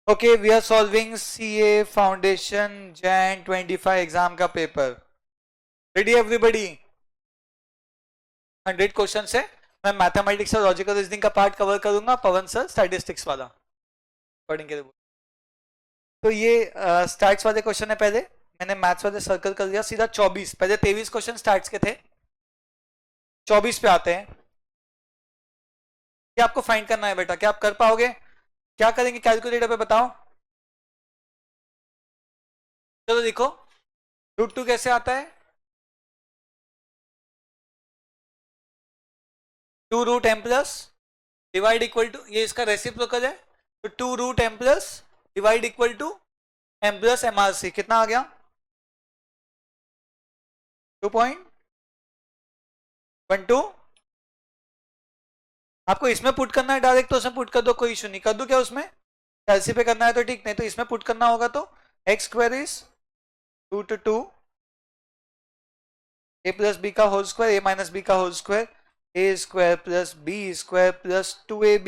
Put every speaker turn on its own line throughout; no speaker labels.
Okay, we are solving CA foundation Jan 25 exam का पेपर। Ready everybody? 100 question है। मैं मैथमेटिक्स और लॉजिकल रीजनिंग का पार्ट कवर करूंगा, पवन सर स्टैटिस्टिक्स वाला पढ़ेंगे। तो ये स्टैट्स वाले क्वेश्चन है। पहले मैंने मैथ्स वाले सर्कल कर दिया, सीधा 24। पहले 23 क्वेश्चन स्टैट्स के थे, 24 पे आते हैं। क्या आपको फाइंड करना है बेटा? क्या आप कर पाओगे? क्या करेंगे कैलकुलेटर पे, बताओ। चलो देखो, √2 कैसे आता है? 2√m plus divide equal to, ये इसका रेसिप्रोकल है, तो 2√m plus divide equal to m plus MRC। कितना आ गया? 2.12। आपको इसमें पुट करना है डायरेक्ट, तो उसमें पुट कर दो, कोई इशू नहीं। कर दो क्या उसमें? कैलसी पे करना है तो ठीक, नहीं तो इसमें पुट करना होगा। तो x square is √2 a plus B का whole square, a minus b का whole square, a square plus B square plus 2ab,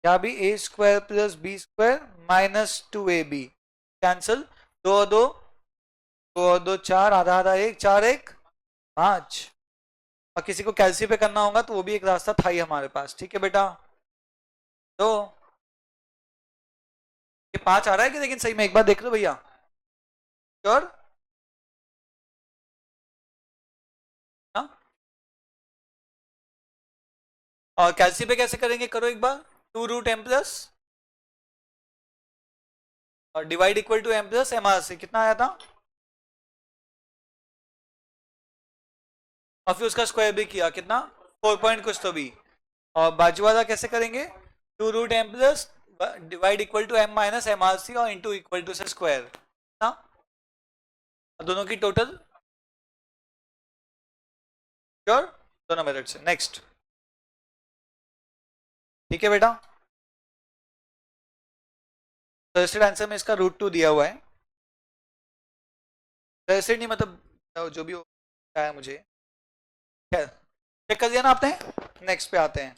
या भी a square plus B square minus 2ab। Cancel, दो और दो, दो और दो चार, आधा आधा एक, 4 1 5। और किसी को कैलसी पे करना होगा तो वो भी एक रास्ता था ही हमारे पास। ठीक है बेटा? तो ये 5 आ रहा है कि, लेकिन सही में एक बार देख लो भैया। श्योर? हाँ। और कैलसी पे कैसे करेंगे, करो एक बार। 2√m प्लस और divide equal to m plus MRC। कितना आया था? और फिर उसका स्क्वायर भी किया, कितना? 4 पॉइंट कुछ तो भी। और बाजू वाला कैसे करेंगे? 2√m plus divide equal to m minus MRC और इंटू इक्वल टू से स्क्वायर ना, दोनों की टोटल। श्योर? दोनों मेथड से। नेक्स्ट। ठीक है बेटा? सजेस्टेड आंसर में इसका √2 दिया हुआ है। सजेस्टेड नहीं मतलब जो भी आया मुझे। खैर, चेक कर दिया ना आपने? नेक्स्ट पे आते हैं।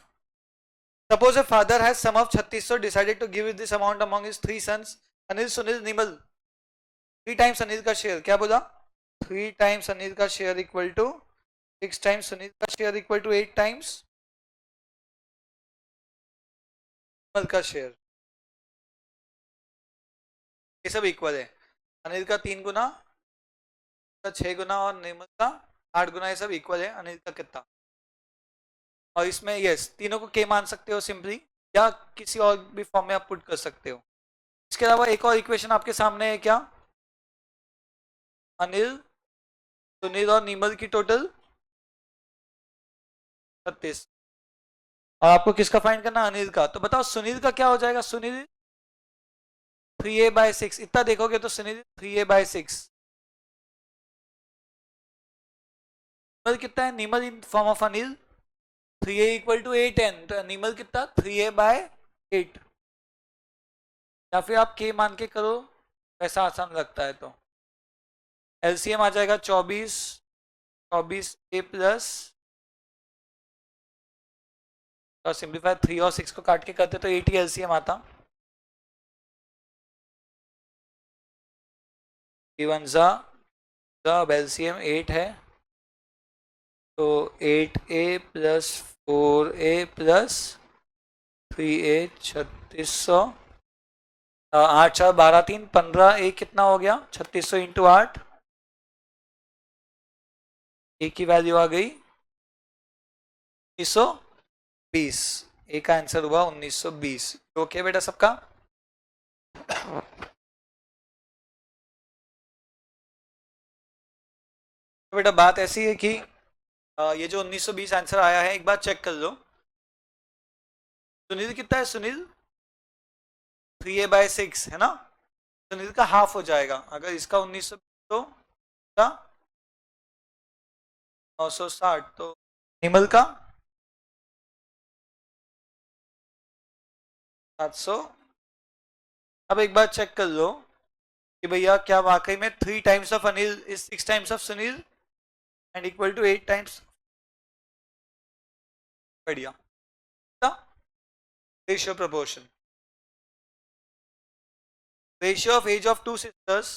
Suppose a father has sum of 3600, decided to give this amount among his 3 sons, Anil, Sunil, Nimal. 3 times Anil का शेयर, क्या बोला? 3 times Anil का share equal to 6 times Sunil का share equal to 8 times Nimal का share. ये सब equal है। अनिल का 3 गुना, का 6 गुना और निमल का 8 गुना, ये सब इक्वल है। अनिल का कितना? और इसमें यस, तीनों को के मान सकते हो सिंपली, या किसी और भी फॉर्म में आप पुट कर सकते हो। इसके अलावा एक और इक्वेशन आपके सामने है, क्या? अनिल, सुनील और निमल की टोटल 36। और आपको किसका फाइंड करना? अनिल का। तो बताओ सुनील का क्या हो जाएगा? सुनील 3a/6। इतना देखोगे तो सुनील 3a/6। निमल कितना है? Nimal in form of Anil 3a equal to 8n, तो निमल कितना? 3a/8। या फिर आप के मान के करो, ऐसा आसान लगता है तो। एलसीएम आ जाएगा 24, 24a प्लस, और सिंप्लीफाई 3 और 6 को काट के करते तो 8 ही एलसीएम आता। 3 * 1 अब एलसीएम 8 है, तो 8a plus 4a plus 3a 3600, 8 4 12 3 15, a कितना हो गया? 3600 इंटू 8, ए की वैल्यू आ गई 1920। ए का आंसर हुआ 1920। ओके बेटा सबका? तो बेटा बात ऐसी है कि ये जो 1920 आंसर आया है, एक बार चेक कर लो। सुनील कितना है? सुनील 3a/6 है ना, सुनील का हाफ हो जाएगा। अगर इसका 1920 तो 960, तो निमल का 700। अब एक बार चेक कर लो कि भैया क्या वाकई में 3 times of Anil is 6 times of Sunil and equal to 8 times. बढ़िया, ratio proportion. Ratio of age of two sisters,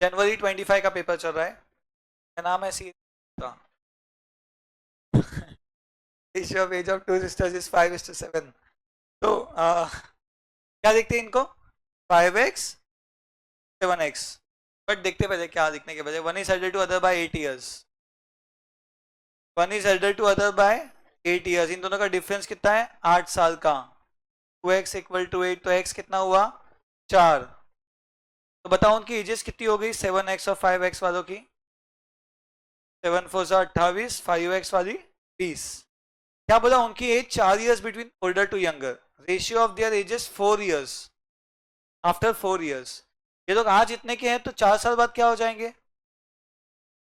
जनवरी 25 का पेपर चल रहा है, क्या नाम है सी का? Ratio of age of two sisters is 5:7। तो क्या देखते हैं इनको? 5x 7x, बट देखते पहले क्या दिखने के बजाय, one is elder to other by 8 years, one is elder to other by 8 years, इन दोनों का डिफरेंस कितना है? 8 साल का। 2x इक्वल टू 8, तो x कितना हुआ? 4। तो बताओ उनकी एजेस कितनी हो गई 7x और 5x वालों की? 7 4 28, 5x वाली 20। क्या बोला? उनकी age 4 years between older to younger, ratio of their ages 4 years after 4 years। ये लोग आज इतने के हैं तो 4 साल बाद क्या हो जाएंगे?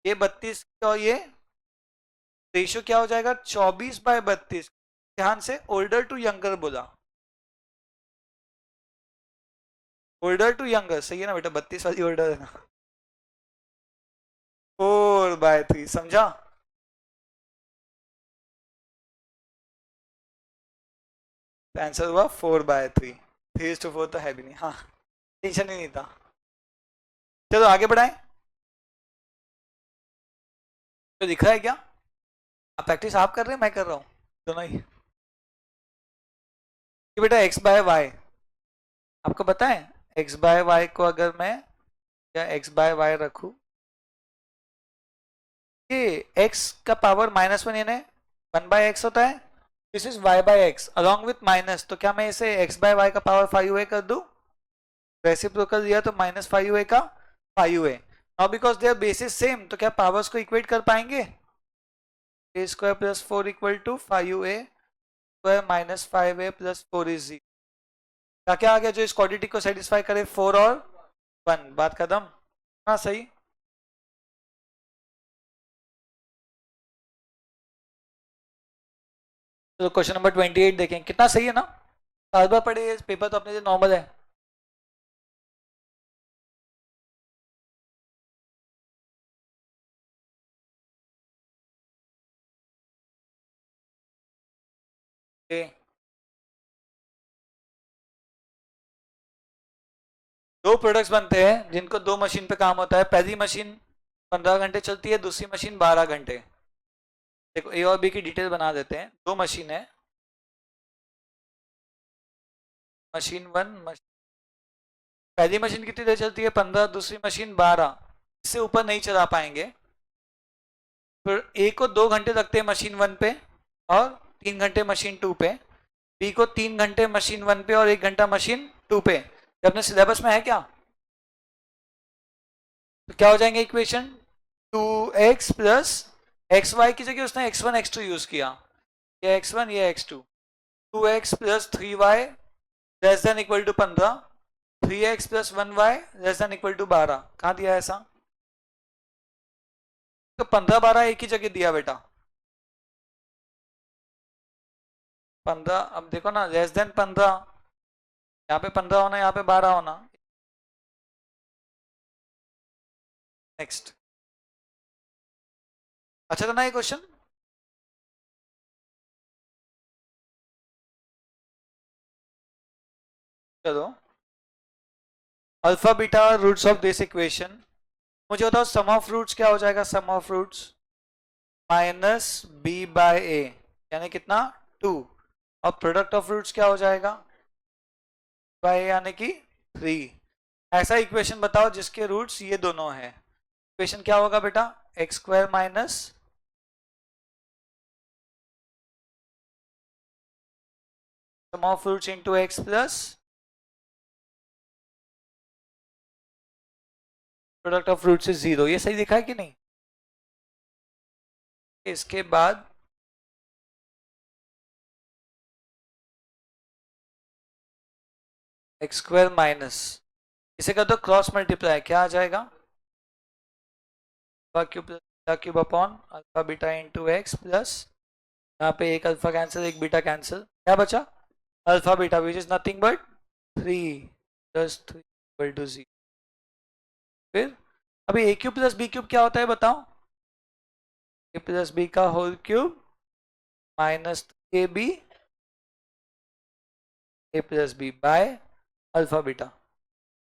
ये 32 और ये रेशियो क्या हो जाएगा? 24/32। ध्यान से, ओल्डर टू यंगर बोला, ओल्डर टू यंगर सही है ना बेटा? 32 वाली ओल्डर है ना? 4/3, समझा? आंसर हुआ 4/3। 3:4 तो है भी नहीं, हाँ टेंशन ही नहीं था। चलो आगे बढ़ाएं। तो दिख रहा है क्या? आप प्रैक्टिस आप कर रहे हैं, मैं कर रहा हूँ, दोनों ही। कि बेटा x/y, आपको पता है x/y को अगर मैं या x/y रखूं, ये x का पावर -1 यानी 1/x होता है, this is y/x along with minus, तो क्या मैं इसे x/y का पावर 5a कर दूं? रेसिप्रोकल दिया तो -5a का 5a। Now because they are basis same, तो क्या पावर्स को इक्वेट कर पाएंगे? a square plus 4 equal to 5a square minus 5a plus 4 is 0। क्या क्या आ गया जो इस क्वाड्रेटिक को सेटिस्फाई करे? 4 और 1, बात खत्म। हाँ सही। तो क्वेश्चन नंबर 28 देखें, कितना सही है ना? बार बार पढ़े, पेपर तो अपने लिए नॉर्मल है। दो प्रोडक्ट्स बनते हैं जिनको दो मशीन पे काम होता है, पहली मशीन 15 घंटे चलती है, दूसरी मशीन 12 घंटे। देखो ए और बी की डिटेल बना देते हैं। दो मशीन है, मशीन 1, पहली मशीन कितनी देर चलती है? 15, दूसरी मशीन 12, इससे ऊपर नहीं चला पाएंगे। फिर ए को 2 घंटे लगते हैं मशीन 1 पे और 3 घंटे मशीन 2 पे, बी को 3 घंटे मशीन 1 पे और 1 घंटा मशीन 2 पे। ये अपने सिलेबस में है क्या? तो क्या हो जाएंगे equation? 2x plus x Y की जगह उसने x1 x2 यूज किया, ये x1 ये x2। 2x plus 3y less than equal to 15, 3x plus 1y less than equal to 12। कहाँ दिया है ऐसा? तो 15 12 एक ही जगह दिया बेटा। 15, अब देखो ना, लेस देन 15, यहाँ पे 15 होना, यहाँ पे 12 होना। नेक्स्ट, अच्छा था ना ये क्वेश्चन? चलो, alpha beta roots of this equation. मुझे बताओ सम ऑफ रूट्स क्या हो जाएगा? सम ऑफ रूट्स -b/a यानी कितना? 2। और प्रोडक्ट ऑफ रूट्स क्या हो जाएगा? बाय यानी कि 3। ऐसा इक्वेशन बताओ जिसके रूट्स ये दोनों हैं। इक्वेशन क्या होगा बेटा? x² minus sum of roots into x plus product of roots is 0। ये सही दिखा है कि नहीं? इसके बाद x² माइनस, इसे कर दो क्रॉस मल्टीप्लाई, क्या आ जाएगा? Alpha cube upon alpha beta into X plus, यहाँ पे एक अल्फा कैंसिल एक बीटा कैंसिल, क्या बचा? Alpha beta which is nothing but 3 plus 3 equal to 0। फिर अभी A cube plus B cube क्या होता है बताओ? ए प्लस बी का whole cube minus A plus B by alpha beta.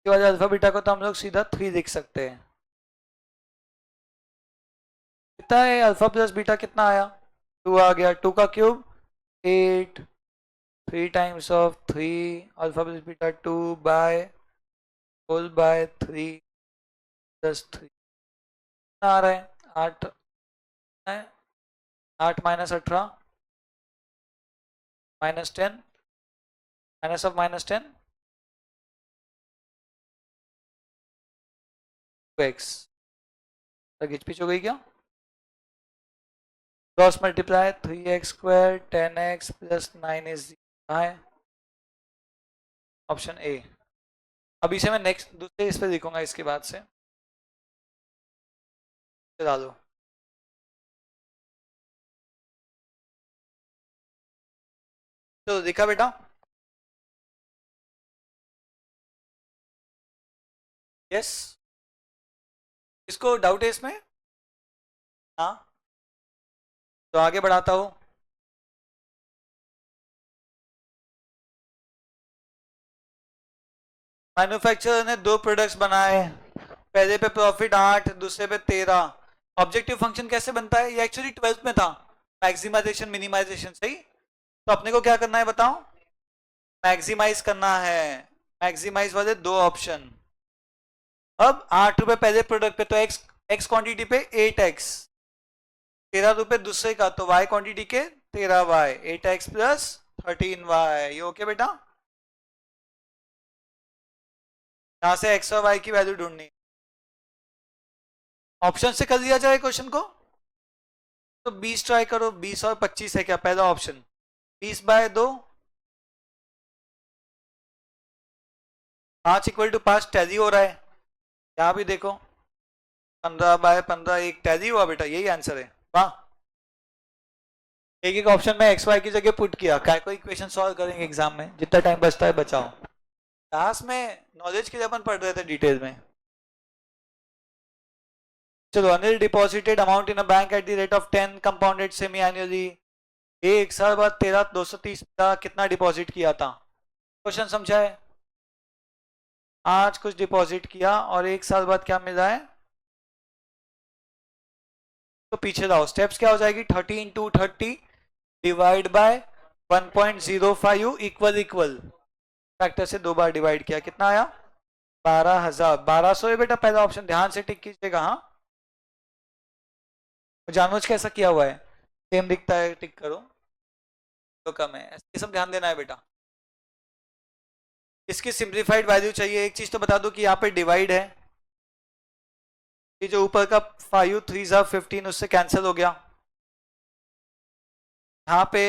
इसके बाद अल्फा बीटा को तो हम लोग सीधा 3 लिख सकते हैं। कितना है अल्फा प्लस बीटा, कितना आया 2 आ गया, 2 का cube 8, 3 times of 3 alpha plus beta 2 by whole by 3 plus 3 आ रहा है 8 है, 8 minus 18 minus 10 minus of minus 10 2x घिच पिच हो गई क्या? Cross multiply 3x² 10x plus 9 is है ऑप्शन ए। अभी से मैं नेक्स्ट दूसरे इस पे लिखूंगा, इसके बाद से डालो। तो देखा बेटा, यस, इसको डाउट है इसमें? हाँ, तो आगे बढ़ाता हूं। मैन्युफैक्चरर ने 2 प्रोडक्ट्स बनाए, पहले पे प्रॉफिट 8, दूसरे पे 13। ऑब्जेक्टिव फंक्शन कैसे बनता है? ये एक्चुअली 12th में था, मैक्सिमाइजेशन मिनिमाइजेशन, सही। तो अपने को क्या करना है बताओ? मैक्सिमाइज करना है, मैक्सिमाइज वाले 2 ऑप्शन। अब 8 रुपए पहले प्रोडक्ट पे, तो एक्स क्वांटिटी पे 8x, 13 रुपए दूसरे का, तो y क्वांटिटी के 13y, 8x प्लस 13y। ये ओके बेटा? यहां से x और y की वैल्यू ढूंढनी, ऑप्शन से कर दिया जाए क्वेश्चन को। तो 20 ट्राई करो, 20 और 25 है क्या पहला option? 20 by 2 5 equal to 5 tally हो रहा है। यहां भी देखो 15 बाय 15 एक टैली हुआ बेटा, यही आंसर है। वाह, एक एक ऑप्शन में एक्स वाई की जगह पुट किया। क्या कोई इक्वेशन सॉल्व करेंगे एग्जाम में? जितना टाइम बचता है बचाओ। क्लास में नॉलेज के लिए अपन पढ़ रहे थे डिटेल में। चलो, Anil deposited amount in a bank at the rate of 10 compounded semi annually. एक साल बाद 13,230 का कितना डिपॉजिट किया था? क्वेश्चन समझा है? आज कुछ डिपॉजिट किया और एक साल बाद क्या मिला है? तो पीछे लाओ, स्टेप्स क्या हो जाएगी? 30 into 30 divide by 1.05 equal equal factor से 2 बार डिवाइड किया, कितना आया? 12,000। 1200 है बेटा पहला ऑप्शन, ध्यान से टिक कीजिएगा। हाँ, जानबूझ कैसा किया हुआ है, सेम दिखता है, टिक करो तो कम है, ऐसे सब ध्यान देना है बेटा। इसकी सिंप्लीफाइड वैल्यू चाहिए। एक चीज तो बता दो कि यहाँ पे डिवाइड है, ये जो ऊपर का 5 3 15 उससे कैंसिल हो गया। यहाँ पे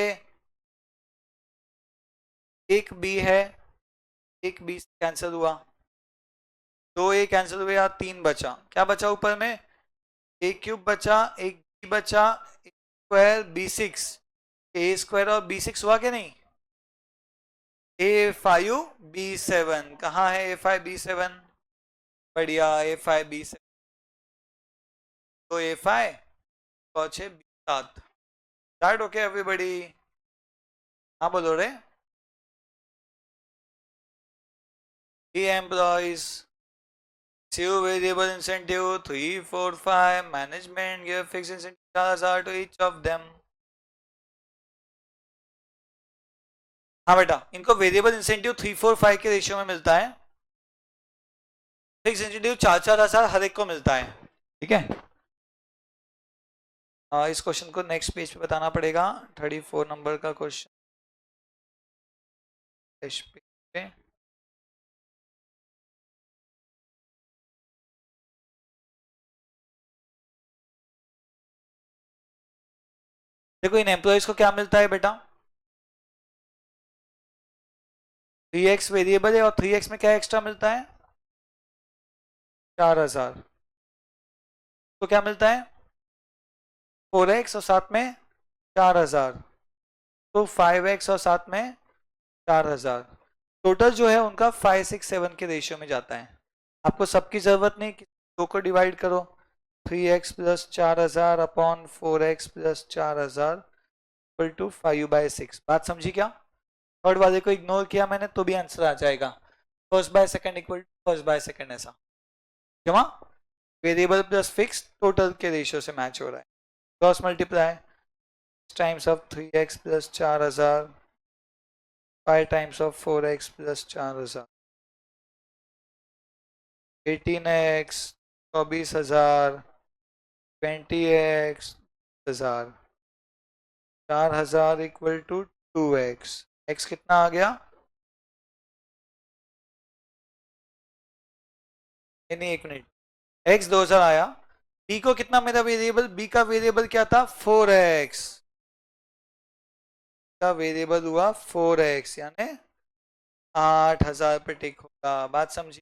एक बी है, एक बी कैंसिल हुआ, 2 ए कैंसिल हुए, यहाँ 3 बचा। क्या बचा ऊपर में? ए क्यूब बचा, एक बी बचा, स्क्वायर B6, ए स्क्वायर और B6 हुआ क्या नहीं? A5B7 कहाँ है? A5B7 बढ़िया, A5B7 तो A5 पहुंचे B7। Start okay everybody? हाँ बोलो रे। Employees Two variable incentive 3, 4, 5. Management give fixed incentive 4,000 to each of them. हाँ बेटा, इनको वेरिएबल इंसेंटिव 3, 4, 5 के रेशियो में मिलता है, फिक्स इंसेंटिव 4,000 हर एक को मिलता है। ठीक है, इस क्वेश्चन को नेक्स्ट पेज पे बताना पड़ेगा, 34 नंबर का क्वेश्चन पे। देखो इन एम्प्लॉइज को क्या मिलता है बेटा? 3x वेरिएबल है और 3x में क्या एक्स्ट्रा मिलता है? 4,000। तो क्या मिलता है? 4x और साथ में 4,000, तो 5x और साथ में 4,000। टोटल जो है उनका 5, 6, 7 के रेशियो में जाता है। आपको सबकी जरूरत नहीं कि 2 को डिवाइड करो, 3x plus 4,000 upon 4x plus 4,000 equal to 5/6। बात समझी क्या? थर्ड वाले को इग्नोर किया मैंने तो भी आंसर आ जाएगा। First by second equal first by second ऐसा क्यों? वेरिएबल प्लस फिक्स टोटल के रेशियो से मैच हो रहा है. Cross multiply times of 3x plus 4000 5 times of 4x plus 4000 18x 24,000 20x 1000 4000 equal to 2x. x कितना आ गया? नहीं, एक मिनट. x 2000 आया. b को कितना मेरा वेरिएबल? b का वेरिएबल क्या था? 4x का वेरिएबल हुआ 4x यानी 8000 पे टिक होगा. बात समझी?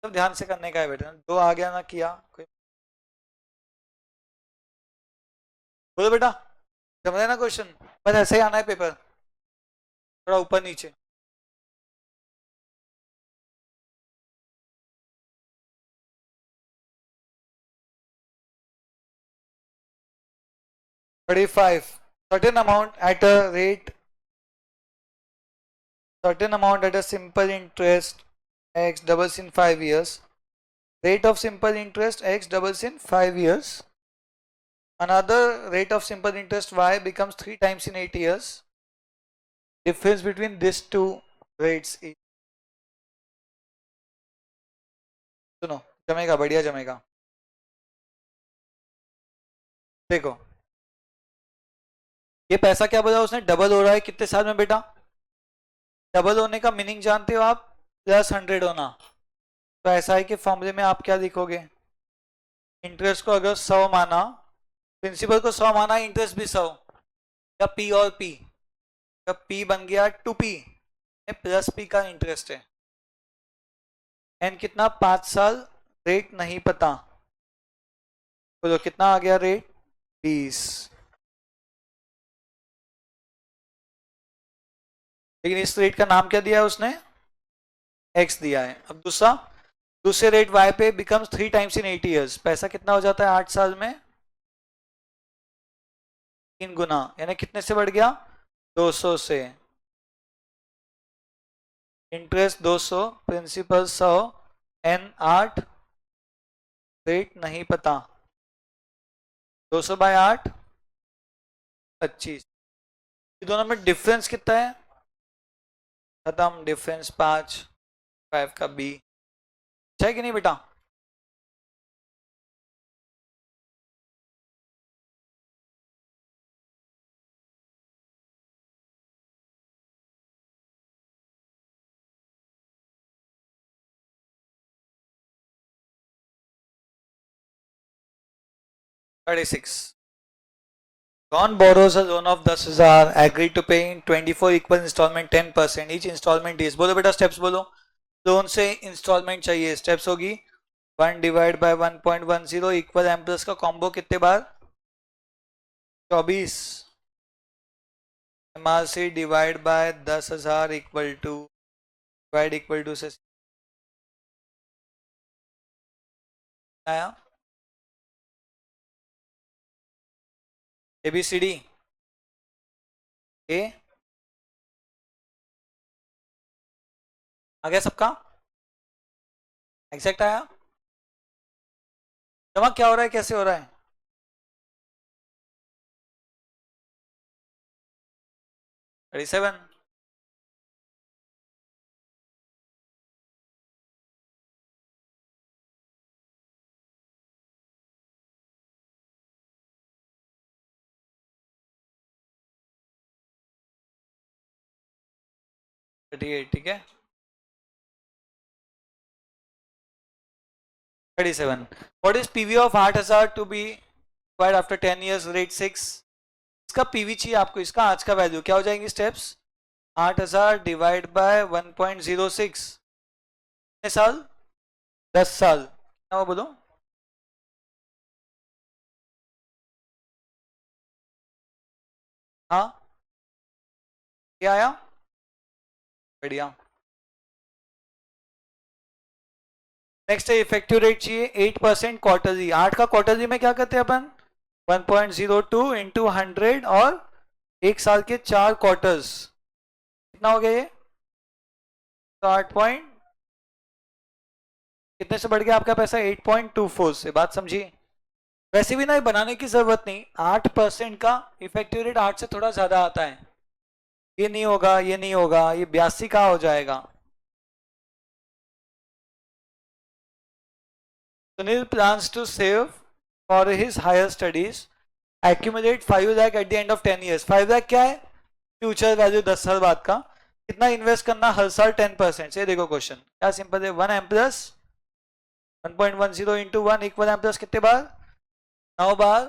तो ध्यान से करने का है बेटा. दो आ गया ना किया कोई. बोलो बेटा, समझ रहे ना क्वेश्चन? बस ऐसे ही आना है पेपर, थोड़ा ऊपर नीचे. certain amount at a rate certain amount at a simple interest x doubles in 5 years. Rate of simple interest x doubles in 5 years. Another rate of simple interest y becomes 3 times in 8 years. Difference between these two rates is. सुनो, जमेगा, बढ़िया जमेगा. देखो, ये पैसा क्या बोला उसने? Double हो रहा है कितने साल में बेटा? डबल होने का मीनिंग जानते हो आप? +100 होना. तो ऐसा है कि फॉर्मूले में आप क्या लिखोगे? इंटरेस्ट को अगर 100 माना, प्रिंसिपल को 100 माना, इंटरेस्ट भी 100, या p और p, जब p बन गया 2p प्लस p का इंटरेस्ट है. एन कितना? 5 साल. रेट नहीं पता. बोलो कितना आ गया रेट? 20. लेकिन इस रेट का नाम क्या दिया है उसने? x दिया है. अब दूसरे रेट y पे बिकम्स 3 टाइम्स इन 8 इयर्स. पैसा कितना हो जाता है 8 साल में? 3 गुना. यानी कितने से बढ़ गया? 200 से. इंटरेस्ट 200, प्रिंसिपल 100, n 8, रेट नहीं पता. 200 बाय 8 25. दोनों में डिफरेंस कितना है? खत्म. डिफरेंस 5 का b. है कि नहीं बेटा? John borrows a loan of 10,000, agreed to pay in 24 equal installment 10%. Each installment is. बोलो बेटा स्टेप्स बोलो. लोन से इंस्टॉलमेंट चाहिए. स्टेप्स होगी 1 divide by 1.10 equal M plus का कॉम्बो कितने बार? 24. MRC divide by 10,000 equal to divide equal to से आया ABCD. ए आ गया सबका? एग्जैक्ट आया? जमा क्या हो रहा है, कैसे हो रहा है? सेवन. ठीक है. 37. What is PV of 8,000 to be acquired after 10 years? Rate 6. इसका PV चाहिए आपको. इसका आज का वैल्यू क्या हो जाएंगे स्टेप्स? 8,000 divide by 1.06. कितने साल? 10 साल. क्या वो बोलो? हाँ, क्या आया? बढ़िया. नेक्स्ट है इफेक्टिव रेट चाहिए 8% क्वार्टरली. 8 का क्वार्टरली में क्या करते हैं अपन? 1.02 इंटू 100 और एक साल के 4 क्वार्टर्स. कितना हो गया ये? तो 8.02. कितने से बढ़ गया आपका पैसा? 8.24 से। बात समझिए। वैसे भी ना ये बनाने की जरूरत नहीं, 8% का इफेक्टिव रेट 8 से थोड़ा ज्यादा आता है। ये नहीं होगा, ये नहीं होगा, ये 82 का हो जाएगा। Sunil plans to save for his higher studies, accumulate 5 lakh at the end of 10 years. 5 lakh क्या है? फ्यूचर वैल्यू 10 साल बाद का। कितना इन्वेस्ट करना हर साल? 10%। से देखो क्वेश्चन क्या सिंपल है, 1 M plus 1.10 into 1 equal M plus कितने बार? 9 बार।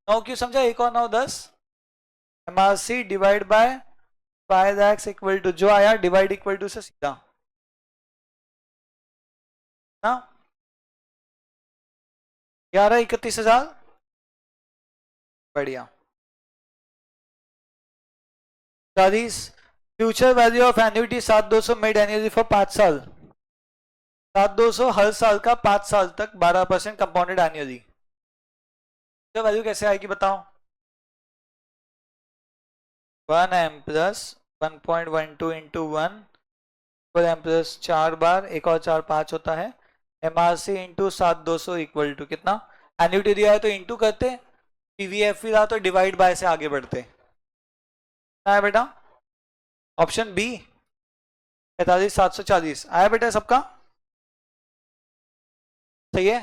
9 क्यों समझा? एक और 9 10। M R C divide by 5 lakhs equal to, जो आया डिवाइड इक्वल टू से सीधा ना, 11,31,000। बढ़िया। 40 future value of annuity 7,200 made annually for 5 साल। 7,200 हर साल का 5 साल तक 12% कंपाउंडेड एनुअली। तो वैल्यू कैसे आएगी बताओ? 1 M plus 1.12 into 1 M plus 4 बार, एक और 4 5 होता है, M R C into 7,200 equal to कितना? एन्युटी दिया है तो इंटू करते, पीवीएफ रहा तो डिवाइड बाय से आगे बढ़ते। क्या है बेटा? ऑप्शन बी 45,740 आया बेटा सबका? सही है।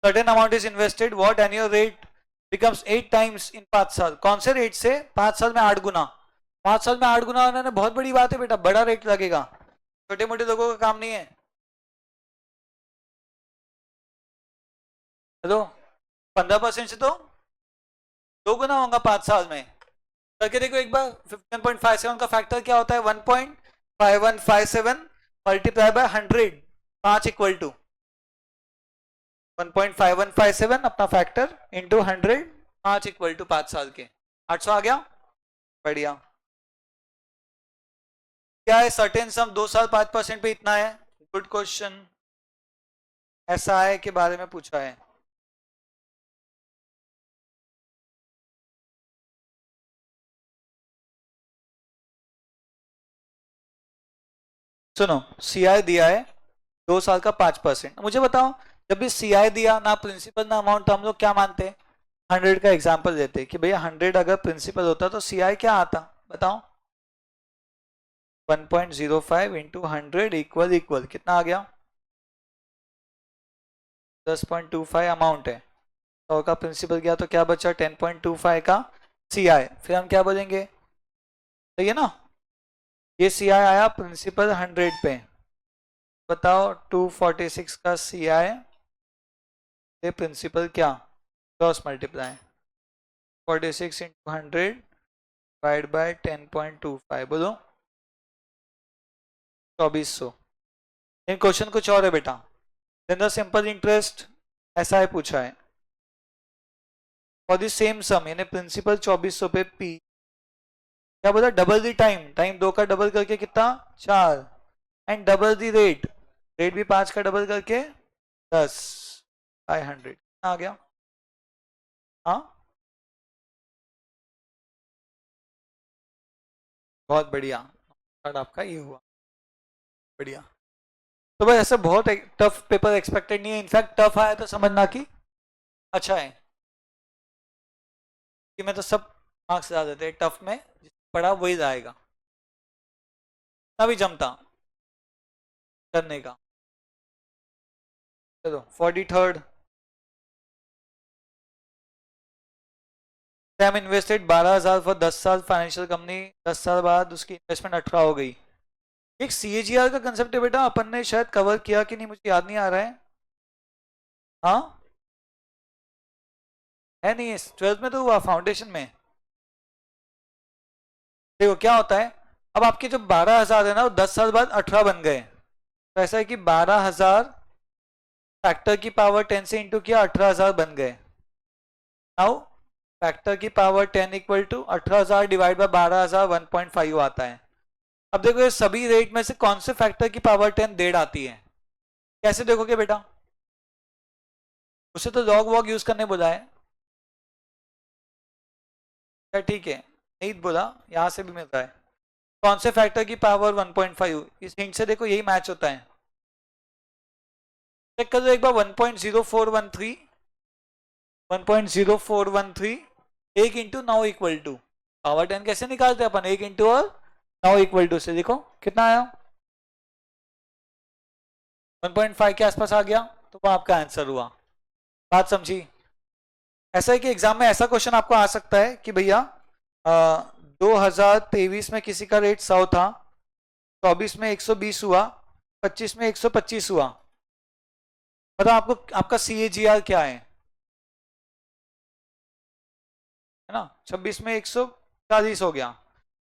Certain amount is invested, what annual rate becomes 8 times in 5 साल? कौन से रेट से? 5 साल में 8 गुना। 5 साल में 8 गुना होना ने बहुत बड़ी बात है बेटा, बड़ा रेट लगेगा, छोटे मोटे लोगों का काम नहीं है। हेलो, 15% से तो 2 गुना होगा 5 साल में। करके देखो एक बार। 15.57 का फैक्टर क्या होता है? 1.5157 मल्टीप्लाई बाय 100, 5 इक्वल टू 1.5157 अपना फैक्टर इंटू 100, 5 इक्वल टू 5 साल के 800 आ गया। बढ़िया। क्या है? सर्टेन सम 2 साल 5% पे इतना है। Good question. ऐसा है के बारे में पूछा है। सुनो, सीआई दिया है 2 साल का 5%। मुझे बताओ, जब भी सीआई दिया ना प्रिंसिपल ना अमाउंट, तो हम लोग क्या मानते हैं? 100 का एग्जांपल देते हैं कि भैया 100 अगर प्रिंसिपल होता तो सीआई क्या आता? बताओ। 1.05 इंटू 100 इक्वल इक्वल कितना आ गया? 10.25 अमाउंट है, 100 का प्रिंसिपल गया तो क्या बचा? 10.25 का सीआई। फिर हम क्या बोलेंगे? सही है ना? ये सीआई आया प्रिंसिपल 100 पे। बताओ 246 का सीआई ये प्रिंसिपल क्या? Cross multiply 46 into 100 divide by 10.25, बोलो 2400। इन क्वेश्चन कुछ और है बेटा। देन द सिंपल इंटरेस्ट ऐसा है पूछा है फॉर द सेम सम, यानी प्रिंसिपल 2400 पे पी क्या बोला? डबल दी टाइम, टाइम 2 का डबल करके कितना? 4, and double the rate, rate भी 5 का डबल करके 10, 500 आ गया। हाँ, बहुत बढ़िया। आपका ये हुआ बढ़िया। तो भाई ऐसे बहुत टफ पेपर एक्सपेक्टेड नहीं है, इनफैक्ट टफ आया तो समझना कि अच्छा है कि मैं तो सब मार्क्स ला देते टफ में, पढ़ा वही जाएगा, ना भी जमता करने का। चलो 43rd, सैम इन्वेस्टेड 12,000 फॉर 10 साल फाइनेंशियल कंपनी, 10 साल बाद उसकी इन्वेस्टमेंट 18 हो गई। एक सीएजीआर का कंसेप्ट है बेटा, अपन ने शायद कवर किया कि नहीं मुझे याद नहीं आ रहा है। हाँ है नहीं, 12th में तो हुआ, फाउंडेशन में। देखो क्या होता है, अब आपके जो 12,000 है ना वो 10 साल बाद 18 बन गए। तो ऐसा है कि 12,000 फैक्टर की पावर 10 से इंटू किया, 18,000 बन गए। नाउ फैक्टर की power 10 equal to 18,000 divide by 12,000 1.5 आता है। अब देखो ये सभी रेट में से कौन से फैक्टर की पावर 10 डेढ़ आती है? कैसे देखोगे बेटा? उसे तो लॉग वॉग यूज करने बोला है क्या? ठीक है, नहीं बोला, यहां से भी मिलता है। कौन से फैक्टर की पावर 1.5? इस हिंट से देखो यही मैच होता है। चेक कर दो एक बार 1.0413 1.0413 एक into now equal to power 10 कैसे निकालते हैं अपन एक इंटू और नाउ इक्वल टू से देखो कितना आया 1.5 के आसपास आ गया तो वो आपका आंसर हुआ। बात समझी। ऐसा है कि एग्जाम में ऐसा क्वेश्चन आपको आ सकता है कि भैया 2023 में किसी का रेट 100 था, 24 में 120 हुआ, 25 में 125 हुआ, मतलब आपको आपका CAGR क्या है ना, 26 में 140 हो गया।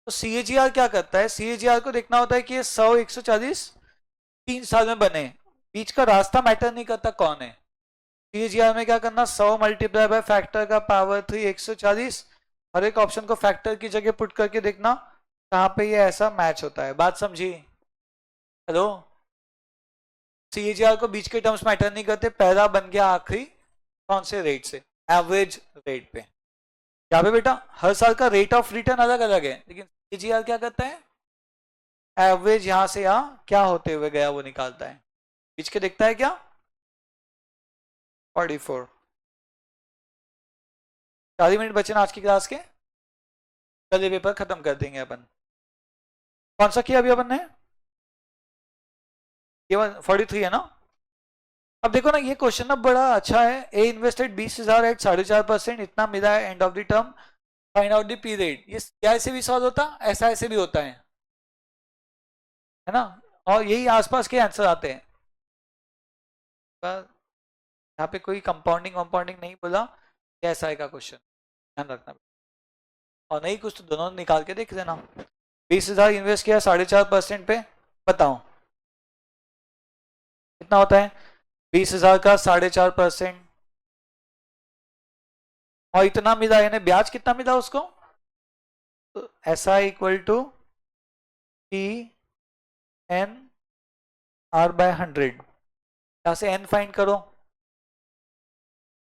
तो CAGR क्या करता है, CAGR को देखना होता है कि ये 100 140 3 साल में बने, बीच का रास्ता मैटर नहीं करता कौन है। CAGR में क्या करना 100 मल्टीप्लाई बाय फैक्टर का पावर 3 140, हर एक ऑप्शन को फैक्टर की जगह पुट करके देखना कहाँ पे ये ऐसा मैच होता है। बात समझी। हेलो। CAGR को बीच के टर्म्स मैटर नहीं करते, पहला बन गया आखिरी कौन से रेट से, एवरेज रेट पे। यहाँ पे बेटा हर साल का रेट ऑफ रिटर्न अलग अलग है, लेकिन CAGR क्या करता है एवरेज यहां से यहाँ क्या होते हुए गया वो निकालता है। बीच के देखता है क्या 44। 40 मिनट बचे ना आज की क्लास के, कल ये पेपर खत्म कर देंगे अपन। कौन सा किया अभी अपन ने, ये 43 है ना। अब देखो ना ये क्वेश्चन ना बड़ा अच्छा है। ए इन्वेस्टेड 20,000 एट 4.5%, इतना मिला है end of the term, find out the period. ये क्या ऐसे भी सॉल्व होता, ऐसा ऐसे भी होता है ना, और यही आसपास के आंसर आते हैं। यहाँ पे कोई कंपाउंडिंग वंपाउंडिंग नहीं बोला, कैसा आएगा क्वेश्चन ध्यान रखना। और नहीं कुछ तो दोनों निकाल के देख देना। 20,000 इन्वेस्ट किया 4.5% पे, बताओ कितना होता है 20,000 का 4.5%, और इतना मिला यानी ब्याज कितना मिला उसको, तो ऐसा इक्वल टू P/N/R/100। यहां से n फाइंड करो,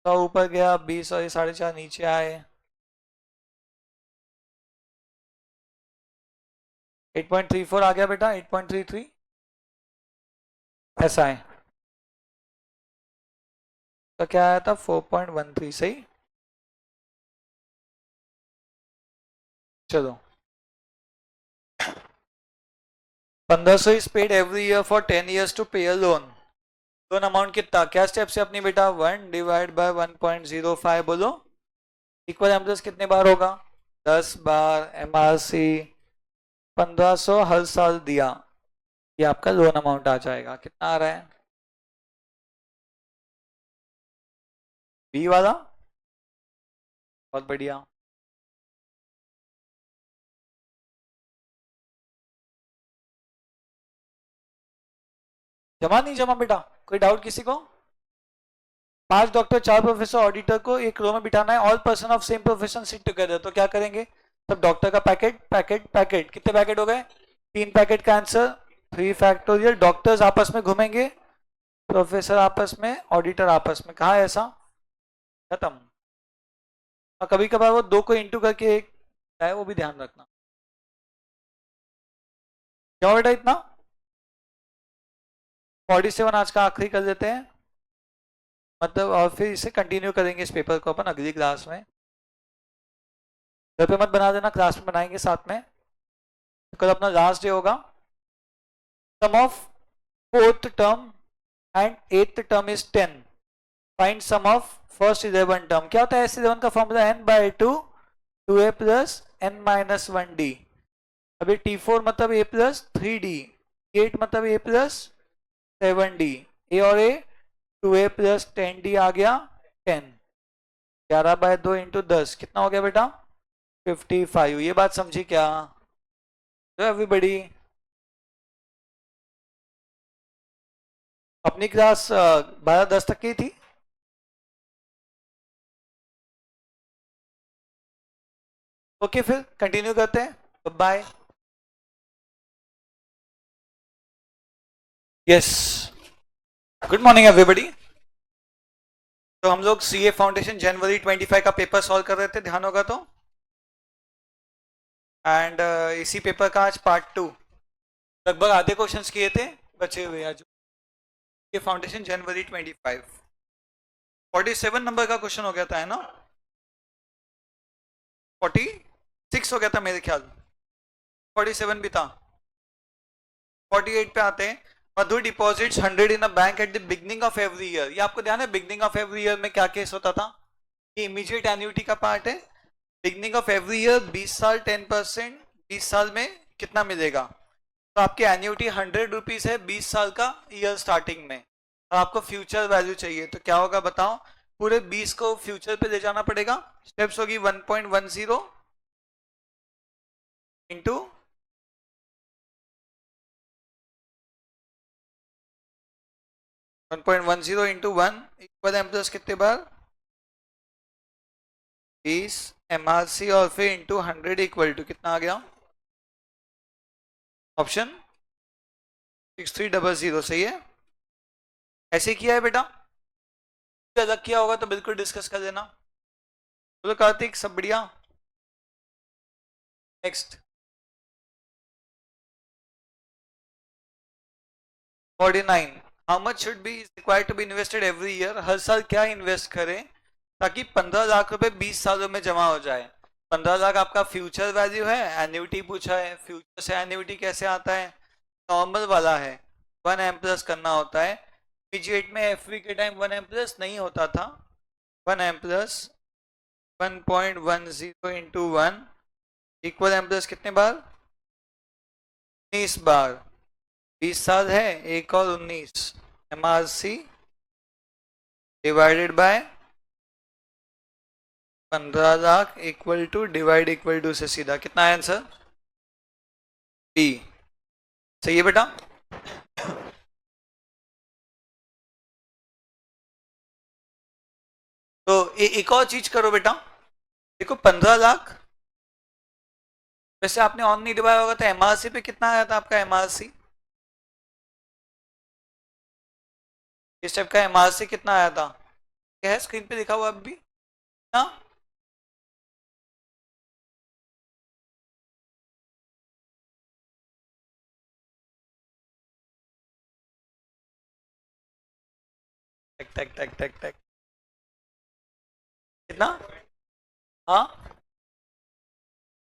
100 ऊपर गया 20 और ये 4.5 नीचे आए, 8.34 आ गया बेटा 8.33 ऐसा है। तो क्या आया था 4.13 सही। चलो 1500 is paid every year for 10 years to pay a loan. Loan amount कितना, क्या स्टेप से अपनी बेटा 1 डिवाइड बाय 1.05 बोलो, इक्वल एम्प्लस कितने बार होगा 10 बार, MRC 1500 हर साल दिया, ये आपका लोन अमाउंट आ जाएगा। कितना आ रहा है बी वाला, बहुत बढ़िया। जमा नहीं जमा बेटा, कोई डाउट किसी को। 5 डॉक्टर 4 प्रोफेसर ऑडिटर को एक रो में बिठाना है, all person of same profession sit together, तो क्या करेंगे सब डॉक्टर का पैकेट पैकेट पैकेट, कितने पैकेट हो गए 3 पैकेट का आंसर 3 फैक्टोरियल। डॉक्टर्स आपस में घूमेंगे, प्रोफेसर आपस में, ऑडिटर आपस में, कहा है ऐसा खत्म। और कभी कभार वो 2 को इंटू करके एक है, वो भी ध्यान रखना। क्या बेटा इतना 47 आज का आखिरी कर देते हैं, मतलब और फिर इसे कंटिन्यू करेंगे इस पेपर को अपन अगली क्लास में। घर पे मत बना देना, क्लास में बनाएंगे साथ में। कल अपना लास्ट डे होगा। Sum of 4th term and 8th term is 10, find sum of first 11 term. क्या होता है S11 का formula n/2 2a plus n-1d। अभी T4 मतलब a प्लस 3d, T8 मतलब a प्लस 7d, a और a 2a प्लस 10d आ गया 10, 11/2 into 10 कितना हो गया बेटा 55। ये बात समझी क्या तो एवरीबडी। अपनी क्लास 12-10 तक की थी। ओके फिर कंटिन्यू करते हैं, bye. Yes good morning everybody. तो हम लोग CA फाउंडेशन जनवरी 25 का पेपर सॉल्व कर रहे थे, ध्यान होगा तो। एंड इसी पेपर का आज पार्ट 2, लगभग आधे क्वेश्चंस किए थे, बचे हुए आज। ये फाउंडेशन जनवरी 25। 47 नंबर का क्वेश्चन हो गया था, है ना? 46 हो गया था मेरे ख्याल, 47 भी था। 48 पे आते हैं। Madhu deposits 100 in a bank at the beginning of every year. ये आपको ध्यान है बिगनिंग ऑफ एवरी ईयर में क्या केस होता था? ये इमीडिएट एन्युटी का पार्ट है। बिगनिंग ऑफ एवरी ईयर 20 साल 10%, 20 साल में कितना मिलेगा? तो आपकी एन्युटी 100 रुपीज है 20 साल का ईयर स्टार्टिंग में, और आपको फ्यूचर वैल्यू चाहिए, तो क्या होगा बताओ? पूरे 20 को फ्यूचर पे ले जाना पड़ेगा। स्टेप्स होगी 1.10 into 1.10 into 1 equal M plus कितने बार? 20 MRC, और फिर इंटू 100 इक्वल टू कितना आ गया? ऑप्शन 6300। सही है, ऐसे किया है बेटा? अलग किया होगा तो बिल्कुल डिस्कस कर देना। बोलो कार्तिक, सब बढ़िया? Next 49। How much should be required to be invested every year? हर साल क्या इन्वेस्ट करें ताकि 15 लाख रुपए 20 सालों में जमा हो जाए? 15 लाख आपका फ्यूचर वैल्यू है, एन्युटी पूछा है, फ्यूचर से एन्युटी कैसे आता है? नॉर्मल वाला है, 1 M प्लस करना होता है। इमीडिएट में एफ के टाइम 1 M प्लस नहीं होता था। 1 M plus 1.10 into 1 equal M plus कितने बार? 19 बार। 20 साल है, एक और 19, MRC divided by 15 lakh equal to divide equal to से सीधा कितना है आंसर? बी। सही है बेटा? तो एक और चीज करो बेटा, देखो 15 लाख वैसे आपने ऑन नहीं दबाया होगा, तो MRC पे कितना आया था आपका? MRC इस टाइप का MRC कितना आया था? क्या है स्क्रीन पे लिखा हुआ अब भी ना? टक टक टक टक टक कितना? हाँ,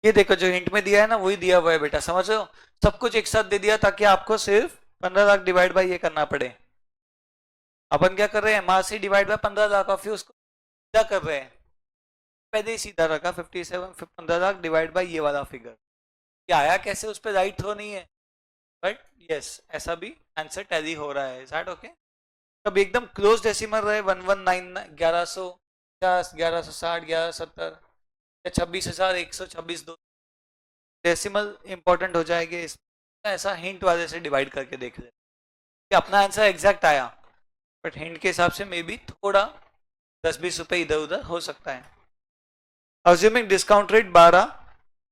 ये देखो जो हिंट में दिया है ना वही दिया हुआ है बेटा, समझ रहे हो? सब कुछ एक साथ दे दिया ताकि आपको सिर्फ 15 लाख डिवाइड बाय ये करना पड़े। अपन क्या कर रहे हैं? MRC डिवाइड बाय 15 लाख, और फिर उसको क्या कर रहे हैं? पहले ही सीधा रखा 57, फिर 15 लाख डिवाइड बाय ये वाला फिगर। ये आया कैसे उस पर राइट थ्रो नहीं है, बट यस ऐसा भी आंसर टैली हो रहा है। Is that okay? कब एकदम क्लोज डेसिमल रहे 1199, 1150, 1160, 1170 या 26,126 दो डेसिमल इंपॉर्टेंट हो जाएंगे इसमें। ऐसा हिंट वाले से डिवाइड करके देख ले कि अपना आंसर एग्जैक्ट आया, बट हिंट के हिसाब से मे बी थोड़ा 10-20 रुपए इधर उधर हो सकता है। Assuming discount rate 12,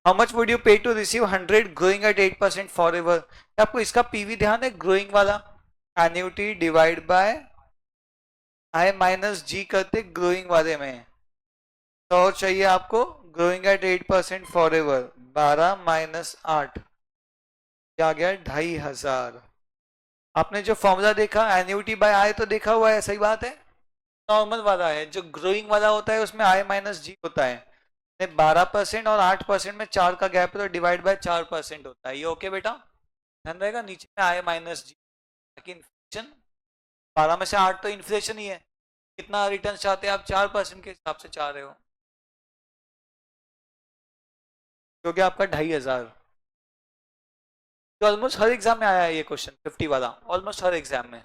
how much would you pay to receive 100 growing at 8% forever? आपको इसका पीवी ध्यान है, ग्रोइंग वाला annuity divide by i minus g करते ग्रोइंग वाले में। तो चाहिए आपको ग्रोइंग एट 8% फॉरएवर, 12 माइनस 8 क्या गया? 2500। आपने जो फॉर्मूला देखा एन्युटी बाय आई तो देखा हुआ है, सही बात है। नॉर्मल वाला है, जो ग्रोइंग वाला होता है उसमें आई माइनस जी होता है। 12% और 8% में 4 का गैप है तो डिवाइड बाय 4% होता है। ये ओके बेटा? ध्यान रहेगा नीचे में आई माइनस जी, ताकि इन्फ्लेशन 12 में से 8 तो इन्फ्लेशन ही है। कितना रिटर्न चाहते हैं आप? 4% के हिसाब से चाह रहे हो, क्योंकि आपका 2500। तो ऑलमोस्ट हर एग्जाम में आया है ये क्वेश्चन, 50 वाला, ऑलमोस्ट हर एग्जाम में।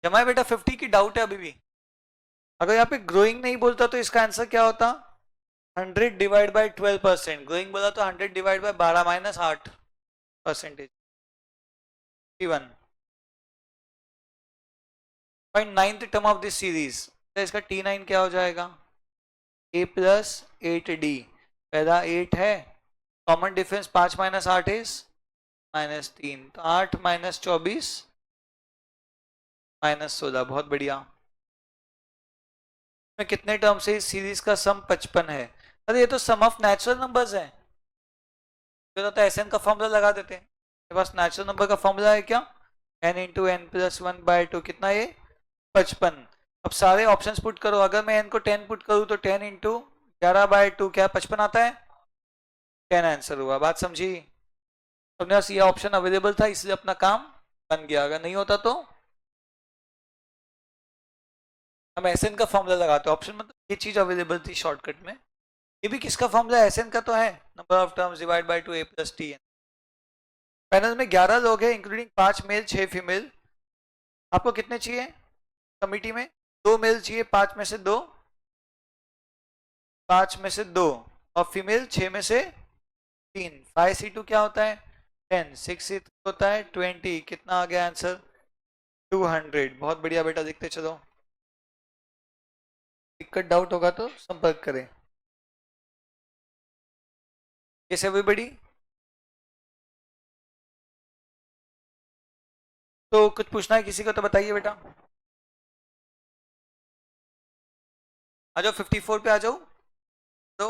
जमा है बेटा? 50 की डाउट है अभी भी? अगर यहाँ पे ग्रोइंग नहीं बोलता तो इसका आंसर क्या होता? 100 डिवाइड बाय 12%। ग्रोइंग बोला तो 100 divide by 12 minus 8 percentage, 1 9th term of this series. तो इसका T9 क्या हो जाएगा? A plus 8D। पहला 8 है, कॉमन डिफरेंस 5 माइनस 8 इज -3, तो 8 माइनस 24 माइनस 16। बहुत बढ़िया। में कितने टर्म से इस सीरीज का सम 55 है? अरे ये तो सम ऑफ नेचुरल नंबर्स है, तो SN का फॉर्मूला लगा देते हैं। मेरे पास नेचुरल नंबर का फॉर्मूला है क्या? n इंटू एन प्लस 1/2 कितना ये 55। अब सारे ऑप्शंस पुट करो, अगर मैं n को 10 पुट करूँ तो 10 इंटू 11/2 क्या 55 आता है, 10 आंसर हुआ। बात समझी? तुमने बस ये ऑप्शन अवेलेबल था इसलिए अपना काम बन गया, अगर नहीं होता तो हम एस एन का फॉर्मूला लगाते, ऑप्शन मतलब ये चीज अवेलेबल थी शॉर्टकट में। ये भी किसका फॉर्मूला, एस एन का तो है, number of terms divide by 2 a plus t n. Panel में 11 लोग हैं इंक्लूडिंग 5 मेल 6 फीमेल। आपको कितने चाहिए कमिटी में, 2 मेल चाहिए 5 में से 2, 5 में से 2, और फीमेल 6 में से 3। 5c2 क्या होता है 10, 6c3 होता है 20, कितना आ गया आंसर 200। बहुत बढ़िया बेटा, देखते चलो, दिक्कत डाउट होगा तो संपर्क करें। कैसे एवरीबॉडी, तो कुछ पूछना है किसी को तो बताइए बेटा। आ जाओ 54 पे आ जाओ। तो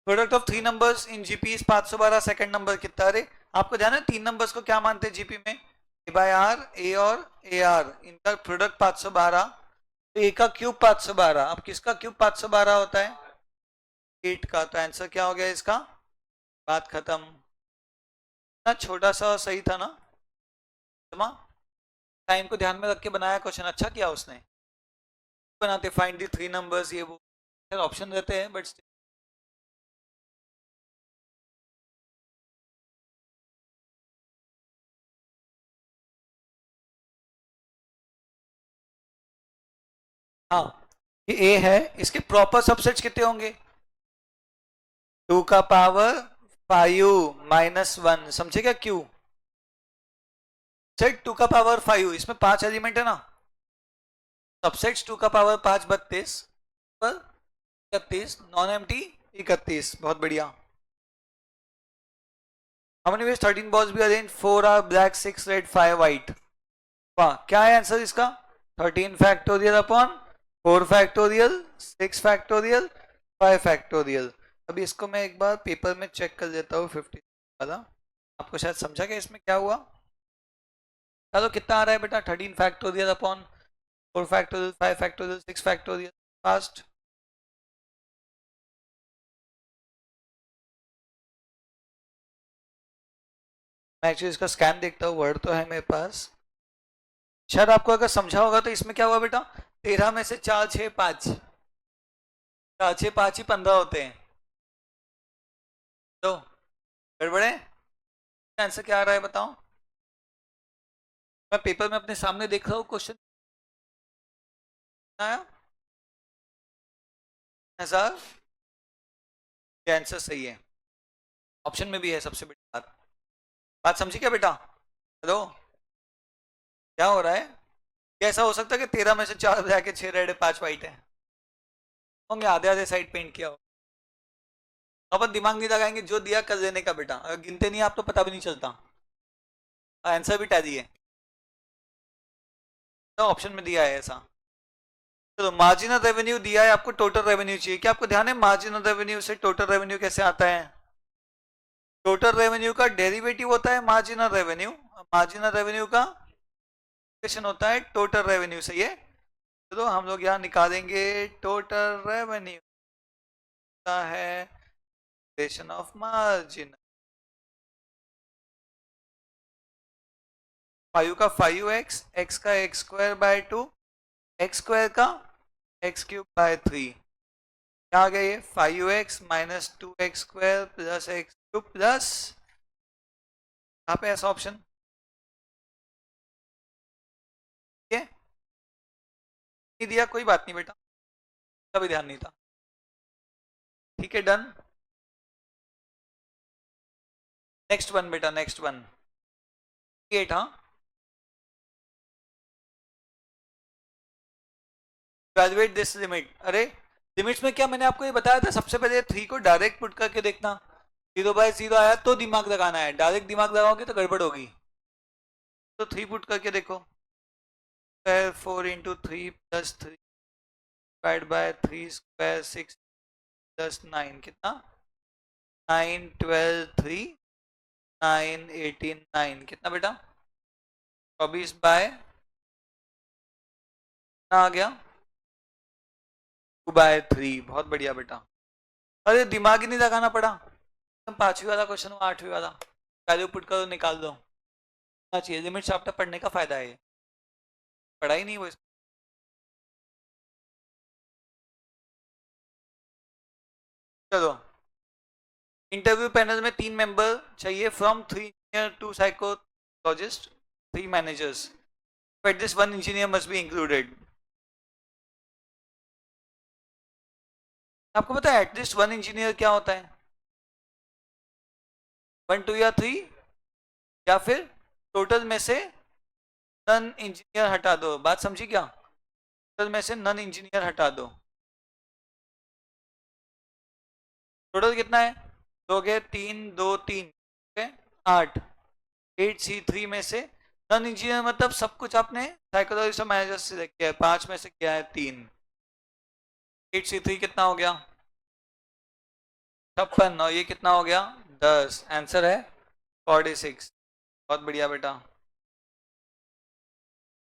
product of 3 numbers in GP is 512, second number कितना, अरे आपको ध्यान है 3 नंबर्स को क्या मानते हैं जीपी में, ए बाय आर, ए और ए आर, इनका प्रोडक्ट 512, तो ए का क्यूब 512। अब किसका क्यूब 512 होता है 8 का, तो आंसर क्या हो गया इसका, बात खत्म। ना छोटा सा और सही था ना, टाइम को ध्यान में रख के बनाया क्वेश्चन, अच्छा किया उसने। बनाते फाइंड दी 3 नंबर्स, ये वो ऑप्शन रहते हैं बट हाँ, ये ए है, इसके प्रॉपर सबसेट्स कितने होंगे, 2 का पावर 5 माइनस 1, समझे क्या क्यू, सेट 2 का पावर 5, इसमें 5 एलिमेंट है ना, सबसेट्स 2 का पावर 5 32 पर 31, नॉन एम्प्टी 31। बहुत बढ़िया। How many ways 13 balls be arrange, 4 are black 6 red 5 white. वाह, क्या है आंसर इसका, 13 factorial upon 4 factorial 6 factorial 5 factorial. अभी इसको मैं एक बार पेपर में चेक कर लेता हूँ 50 वाला, आपको शायद समझा क्या इसमें क्या हुआ। चलो कितना आ रहा है बेटा, 13 factorial upon 4 factorial 5 factorial 6 factorial, fast. मैं एक्चुअली इसका स्कैन देखता हूँ, वर्ड तो है मेरे पास, शायद आपको अगर समझा होगा। तो इसमें क्या हुआ बेटा, 13 में से 4 6 5, 4 6 5 ही 15 होते हैं, तो गड़बड़े, आंसर क्या आ रहा है बताओ। मैं पेपर में अपने सामने देख रहा हूँ क्वेश्चन आया 1000, ये आंसर सही है, ऑप्शन में भी है, सबसे बड़ी बात। बात समझी क्या बेटा, हेलो, क्या हो रहा है, कैसा हो सकता है कि 13 में से 4 ब्लैक है 6 रेड है 5 व्हाइट है, होंगे आधे आधे साइड पेंट किया हो। अपन दिमाग नहीं लगाएंगे, जो दिया कर देने का बेटा, अगर गिनते नहीं आप तो पता भी नहीं चलता। आंसर भी टैली है, तो ऑप्शन में दिया है ऐसा। तो मार्जिनल रेवेन्यू दिया है आपको, टोटल रेवेन्यू चाहिए, क्या आपको ध्यान है मार्जिनल रेवेन्यू से टोटल रेवेन्यू कैसे आता है, टोटल रेवेन्यू का डेरिवेटिव होता है मार्जिनल रेवेन्यू, मार्जिनल रेवेन्यू का क्वेश्चन होता है टोटल रेवेन्यू से, ये तो हम लोग यहाँ निकालेंगे टोटल रेवेन्यू है क्वेश्चन ऑफ मार्जिन, 5 का 5x, x का x square by 2, x square का x क्यूब बाय 3, क्या आ गया ये 5x minus 2x square plus x cube plus, यहाँ पे ऐसा ऑप्शन, ठीक है, नहीं दिया कोई बात नहीं बेटा, कभी ध्यान नहीं था, ठीक है डन। नेक्स्ट वन बेटा, नेक्स्ट वन 8, हाँ, इवैल्यूएट दिस लिमिट, अरे लिमिट्स में क्या मैंने आपको ये बताया था, सबसे पहले 3 को डायरेक्ट पुट करके देखना, 0/0 आया तो दिमाग लगाना है, डायरेक्ट दिमाग लगाओगे तो गड़बड़ होगी, तो 3 पुट करके देखो, 4 into 3 plus 3 divide by 3 square 6 plus 9 कितना, 9 12 3 9, 18, 9 कितना बेटा? 24/, आ गया 2/3। बहुत बढ़िया बेटा। अरे दिमाग ही नहीं लगाना पड़ा, एकदम 5वीं वाला क्वेश्चन, 8वीं वाला। वैल्यू पुट करो, निकाल दो। चाहिए लिमिट चैप्टर पढ़ने का फायदा है, पढ़ा ही नहीं वो। चलो, इंटरव्यू पैनल में 3 मेंबर चाहिए from 3 engineer, 2 psychologist, 3 managers, but this 1 engineer must be included. आपको पता है एटलीस्ट 1 इंजीनियर क्या होता है? 1, 2 या 3, या फिर टोटल में से नन इंजीनियर हटा दो। बात समझी क्या? टोटल में से नन इंजीनियर हटा दो। टोटल कितना है? दो गए 3, 2, 3, 8। 8C3 में से नॉन इंजीनियर मतलब सब कुछ आपने साइकोलॉजी से मैनेजर से किया है, 5 में से किया है 3। 8C3 कितना हो गया? 56। और ये कितना हो गया? 10। आंसर है 46। बहुत बढ़िया बेटा।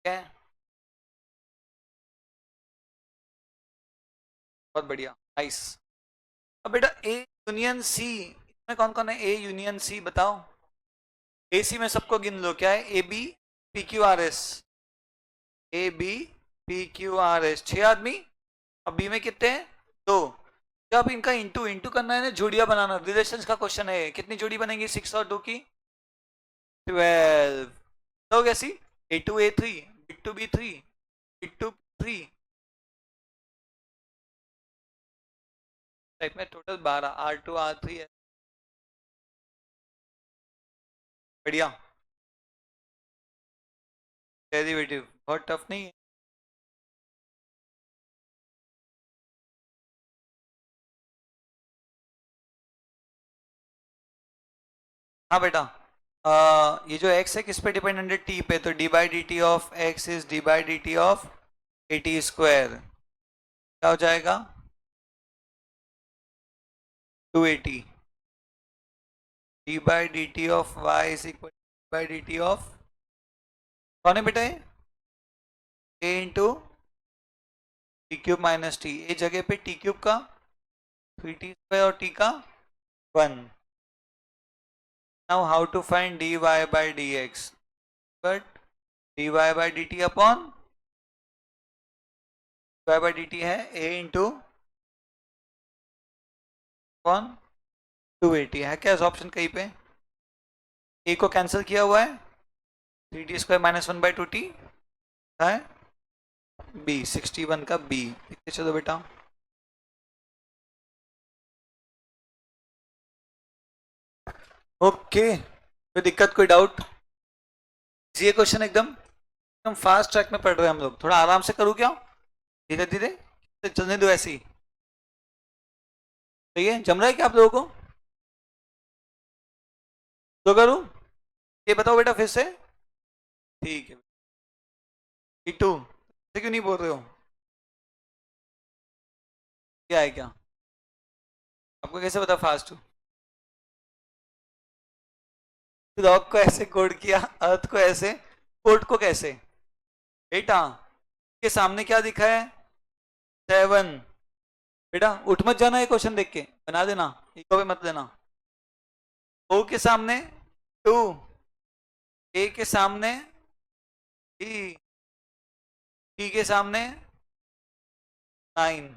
ठीक है, बहुत बढ़िया, नाइस। अब बेटा ए यूनियन सी, इसमें कौन कौन है? ए यूनियन सी बताओ। ए सी में सबको गिन लो, क्या है? A B P Q R S, A B P Q R S, 6 आदमी। अब बी में कितने हैं? 2। जब इनका इंटू इंटू करना है ना, जोड़ियां बनाना, रिलेशंस का क्वेश्चन है। कितनी जोड़ी बनेगी 6 और 2 की? 12। तो कैसी? A2 A3, B2 B3, B2 3 type में टोटल 12, R2 R3 है। बढ़िया। डेरिवेटिव बहुत टफ नहीं है। हाँ बेटा, ये जो x है किस पे डिपेंडेंट है? t पे। तो d by d t of x is d by d t of AT²। क्या हो जाएगा? 280। d by d t of y is equal by d t of, कौन है बेटा ये? a into t cube minus t. A जगह पे T cube का 3t² और t का 1। Now how to find dy by dx? But dy by dt upon dy by dt है a इंटू अपॉन 280 है क्या? ऑप्शन कहीं पे a को कैंसिल किया हुआ है, 3t² माइनस 1/2t है b, 61 का b। देखते चलो बेटा। ओके, कोई दिक्कत, कोई डाउट? ये क्वेश्चन एकदम एकदम फास्ट ट्रैक में पढ़ रहे हैं हम लोग, थोड़ा आराम से करूँ क्या? धीरे धीरे चलने दो ऐसे ही। सही है, जम रहा है क्या आप लोगों को? तो करूँ? ये बताओ बेटा फिर से। ठीक है। टीटू क्यों नहीं बोल रहे हो? क्या है क्या? आपको कैसे पता फास्ट हूँ? लॉग को ऐसे कोड किया, अर्थ को ऐसे, कोड को कैसे? बेटा के सामने क्या दिखा है? 7। बेटा उठ मत जाना, ये क्वेश्चन देख के बना देना, इको पे मत लेना। ओ के सामने 2, ए के सामने ई, टी के सामने 9।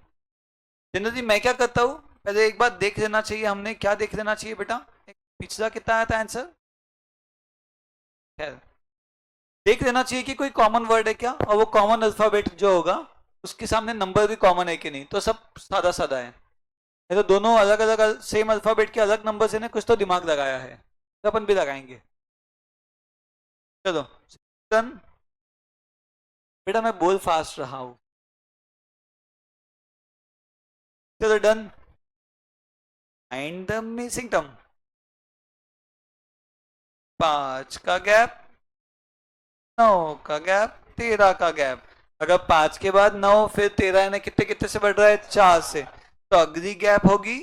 जनरली मैं क्या करता हूँ, पहले एक बार देख लेना चाहिए, हमने क्या देख लेना चाहिए बेटा? पिछला कितना आया था आंसर? खैर, देख लेना चाहिए कि कोई कॉमन वर्ड है क्या, और वो कॉमन अल्फाबेट जो होगा उसके सामने नंबर भी कॉमन है कि नहीं। तो सब सादा सादा है, ये तो दोनों अलग अलग सेम अल्फाबेट के अलग नंबर से ने कुछ तो दिमाग लगाया है, तो अपन भी लगाएंगे। चलो डन। बेटा मैं बोल फास्ट रहा हूं। चलो done. And the missing term, 5 का गैप, 9 का गैप, 13 का गैप। अगर 5 के बाद 9 फिर 13, यानी कितने कितने से बढ़ रहा है? 4 से। तो अगली गैप होगी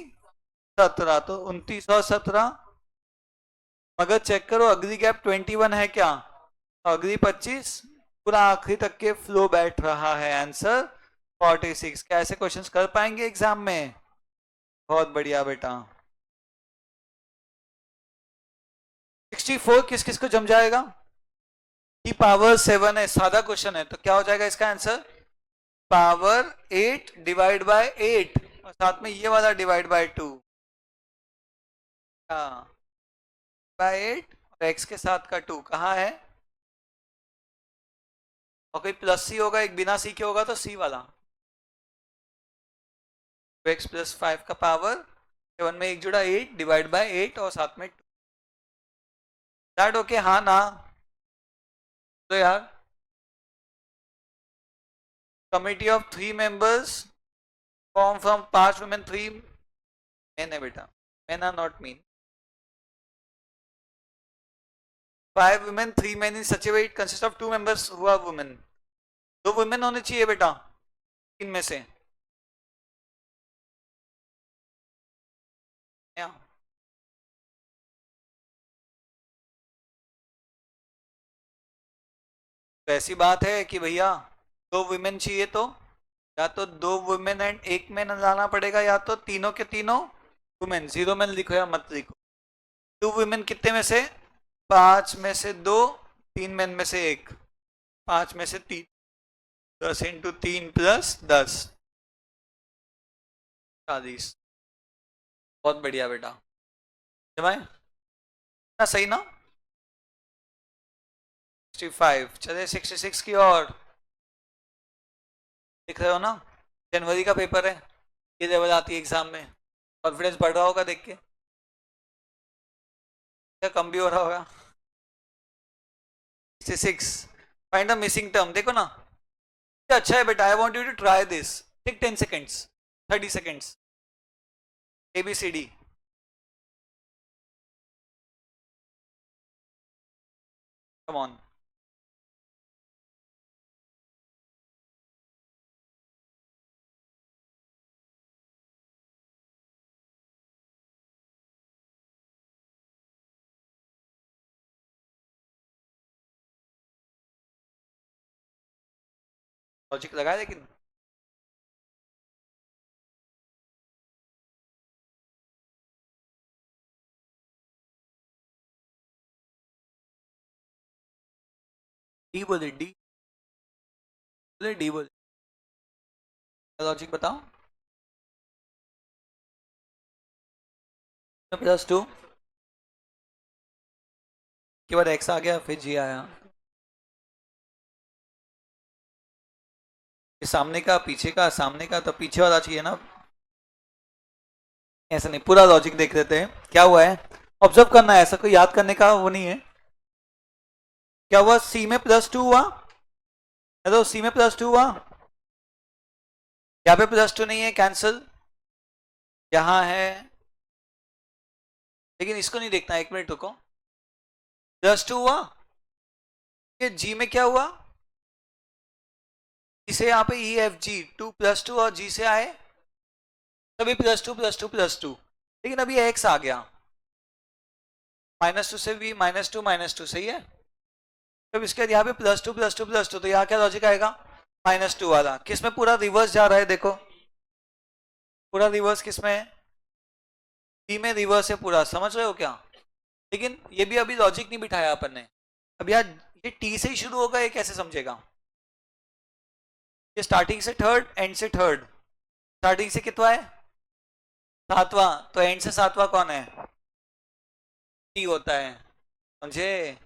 17, तो 29 और 17 मगर चेक करो अगली गैप 21 है क्या, अगली 25, पूरा आखिरी तक के फ्लो बैठ रहा है। आंसर 46। क्या ऐसे क्वेश्चंस कर पाएंगे एग्जाम में? बहुत बढ़िया बेटा। 64 किस किस को जम जाएगा? की पावर 7 है, सादा क्वेश्चन है, तो क्या हो जाएगा इसका आंसर? पावर 8 डिवाइड बाय 8 और साथ में ये वाला डिवाइड बाय 2, हाँ बाय 8 और एक्स के साथ का 2 कहाँ है? और कोई प्लस सी होगा, एक बिना सी के होगा तो सी वाला। एक्स प्लस 5 का पावर 7 में एक जुड़ा 8 डिवाइड बाय 8 और साथ में 2। दैट ओके, हाँ ना? तो यार committee of 3 members form from 5 women 3 men है बेटा, men are not mean. 5 women 3 men in such a way it consists of 2 members who are women। 2 women होने चाहिए बेटा इनमें से। या तो ऐसी बात है कि भैया 2 women चाहिए तो या तो 2 women एंड 1 मैन लाना पड़ेगा, या तो तीनों के तीनों women। 0 मैन लिखो या मत लिखो। 2 women कितने में से? 5 में से 2, 3 मैन में से 1, 5 में से 3, 10 इंटू 3 प्लस 10, 40। बहुत बढ़िया बेटा, जमाए ना, सही ना? 65। चले 66 की और दिख रहे हो ना? जनवरी का पेपर है, ये लेवल आती है एग्जाम में, कॉन्फिडेंस बढ़ रहा होगा देख के, क्या कम भी हो रहा होगा? 66 फाइंड द मिसिंग टर्म, देखो ना अच्छा है बेटा। I want you to try this, take 10 seconds, 30 seconds, ABCD। Come on. Logic लगाया लेकिन डी बोले, डी बोले, डी बोले, लॉजिक बताओ। +2 के बाद एक्स आ गया, फिर जी आया। ये सामने का पीछे का, सामने का तो पीछे वाला चाहिए ना, ऐसा नहीं। पूरा लॉजिक देख लेते हैं क्या हुआ है, ऑब्जर्व करना है, ऐसा कोई याद करने का वो नहीं है। क्या हुआ? सी में +2 हुआ, हेलो सी में +2 हुआ, यहाँ पे +2 नहीं है, कैंसिल। यहाँ है, लेकिन इसको नहीं देखना, 1 मिनट रुको। +2 हुआ, ये जी में क्या हुआ? इसे यहाँ पे EFG 2 +2 और जी से आए तभी +2 +2 +2, लेकिन अभी एक्स आ गया, -2 से भी -2 सही है। तब इसके बाद यहाँ पे +2 +2 +2, तो यहाँ क्या लॉजिक आएगा? -2 वाला। किसमें पूरा रिवर्स जा रहा है देखो, पूरा रिवर्स किसमें है? टी में रिवर्स है पूरा, समझ रहे हो क्या? लेकिन ये भी अभी लॉजिक नहीं बिठाया अपन ने। अब यार ये टी से ही शुरू होगा, ये कैसे समझेगा? ये स्टार्टिंग से थर्ड, एंड से थर्ड। स्टार्टिंग से कितना है? 7वां, तो एंड से 7वां कौन है? टी होता है। समझे?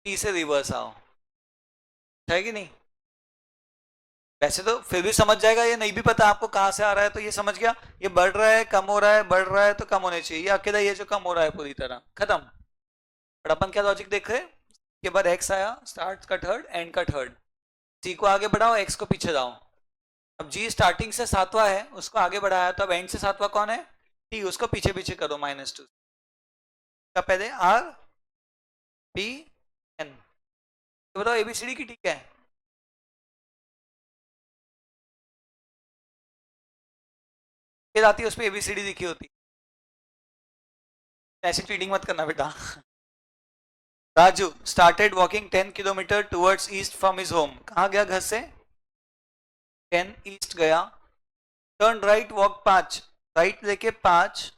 टी से रिवर्स आओ, है कि नहीं? वैसे तो फिर भी समझ जाएगा, ये नहीं भी पता आपको कहां से आ रहा है तो ये समझ गया, ये बढ़ रहा है कम हो रहा है, बढ़ रहा है तो कम होने चाहिए, ये अकेला ये जो कम हो रहा है पूरी तरह खत्म। पर अपन क्या लॉजिक देख रहे हैं, के बाद एक्स आया, स्टार्ट का थर्ड, एंड का थर्ड, सी को आगे बढ़ाओ, एक्स को पीछे जाओ। अब जी स्टार्टिंग से 7वां है, उसको आगे बढ़ाया, तो अब एंड से 7वां कौन है? टी, उसको पीछे पीछे करो -2 का, पहले RPN। तो बताओ ABCD की ठीक है? फिर आती है उस पर ABCD लिखी होती, ऐसी चीटिंग मत करना बेटा। Raju started walking 10 kilometre towards east from his home. कहाँ गया घर से? 10 ईस्ट गया। टर्न राइट वॉक 5, राइट लेके 5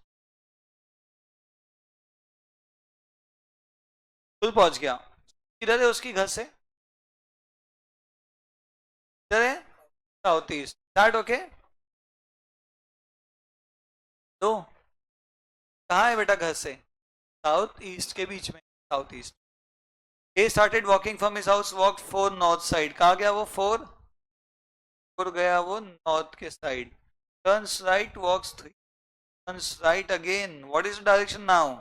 पुल पहुंच गया। किधर है उसकी घर से? किधर है? South east. Start okay. दो कहाँ है बेटा घर से? साउथ ईस्ट के बीच में, south east. A started walking from his house, walk 4 north side. कहाँ गया वो? 4 गया वो नॉर्थ के side. Turns right walks 3, turns right again. What is the direction now?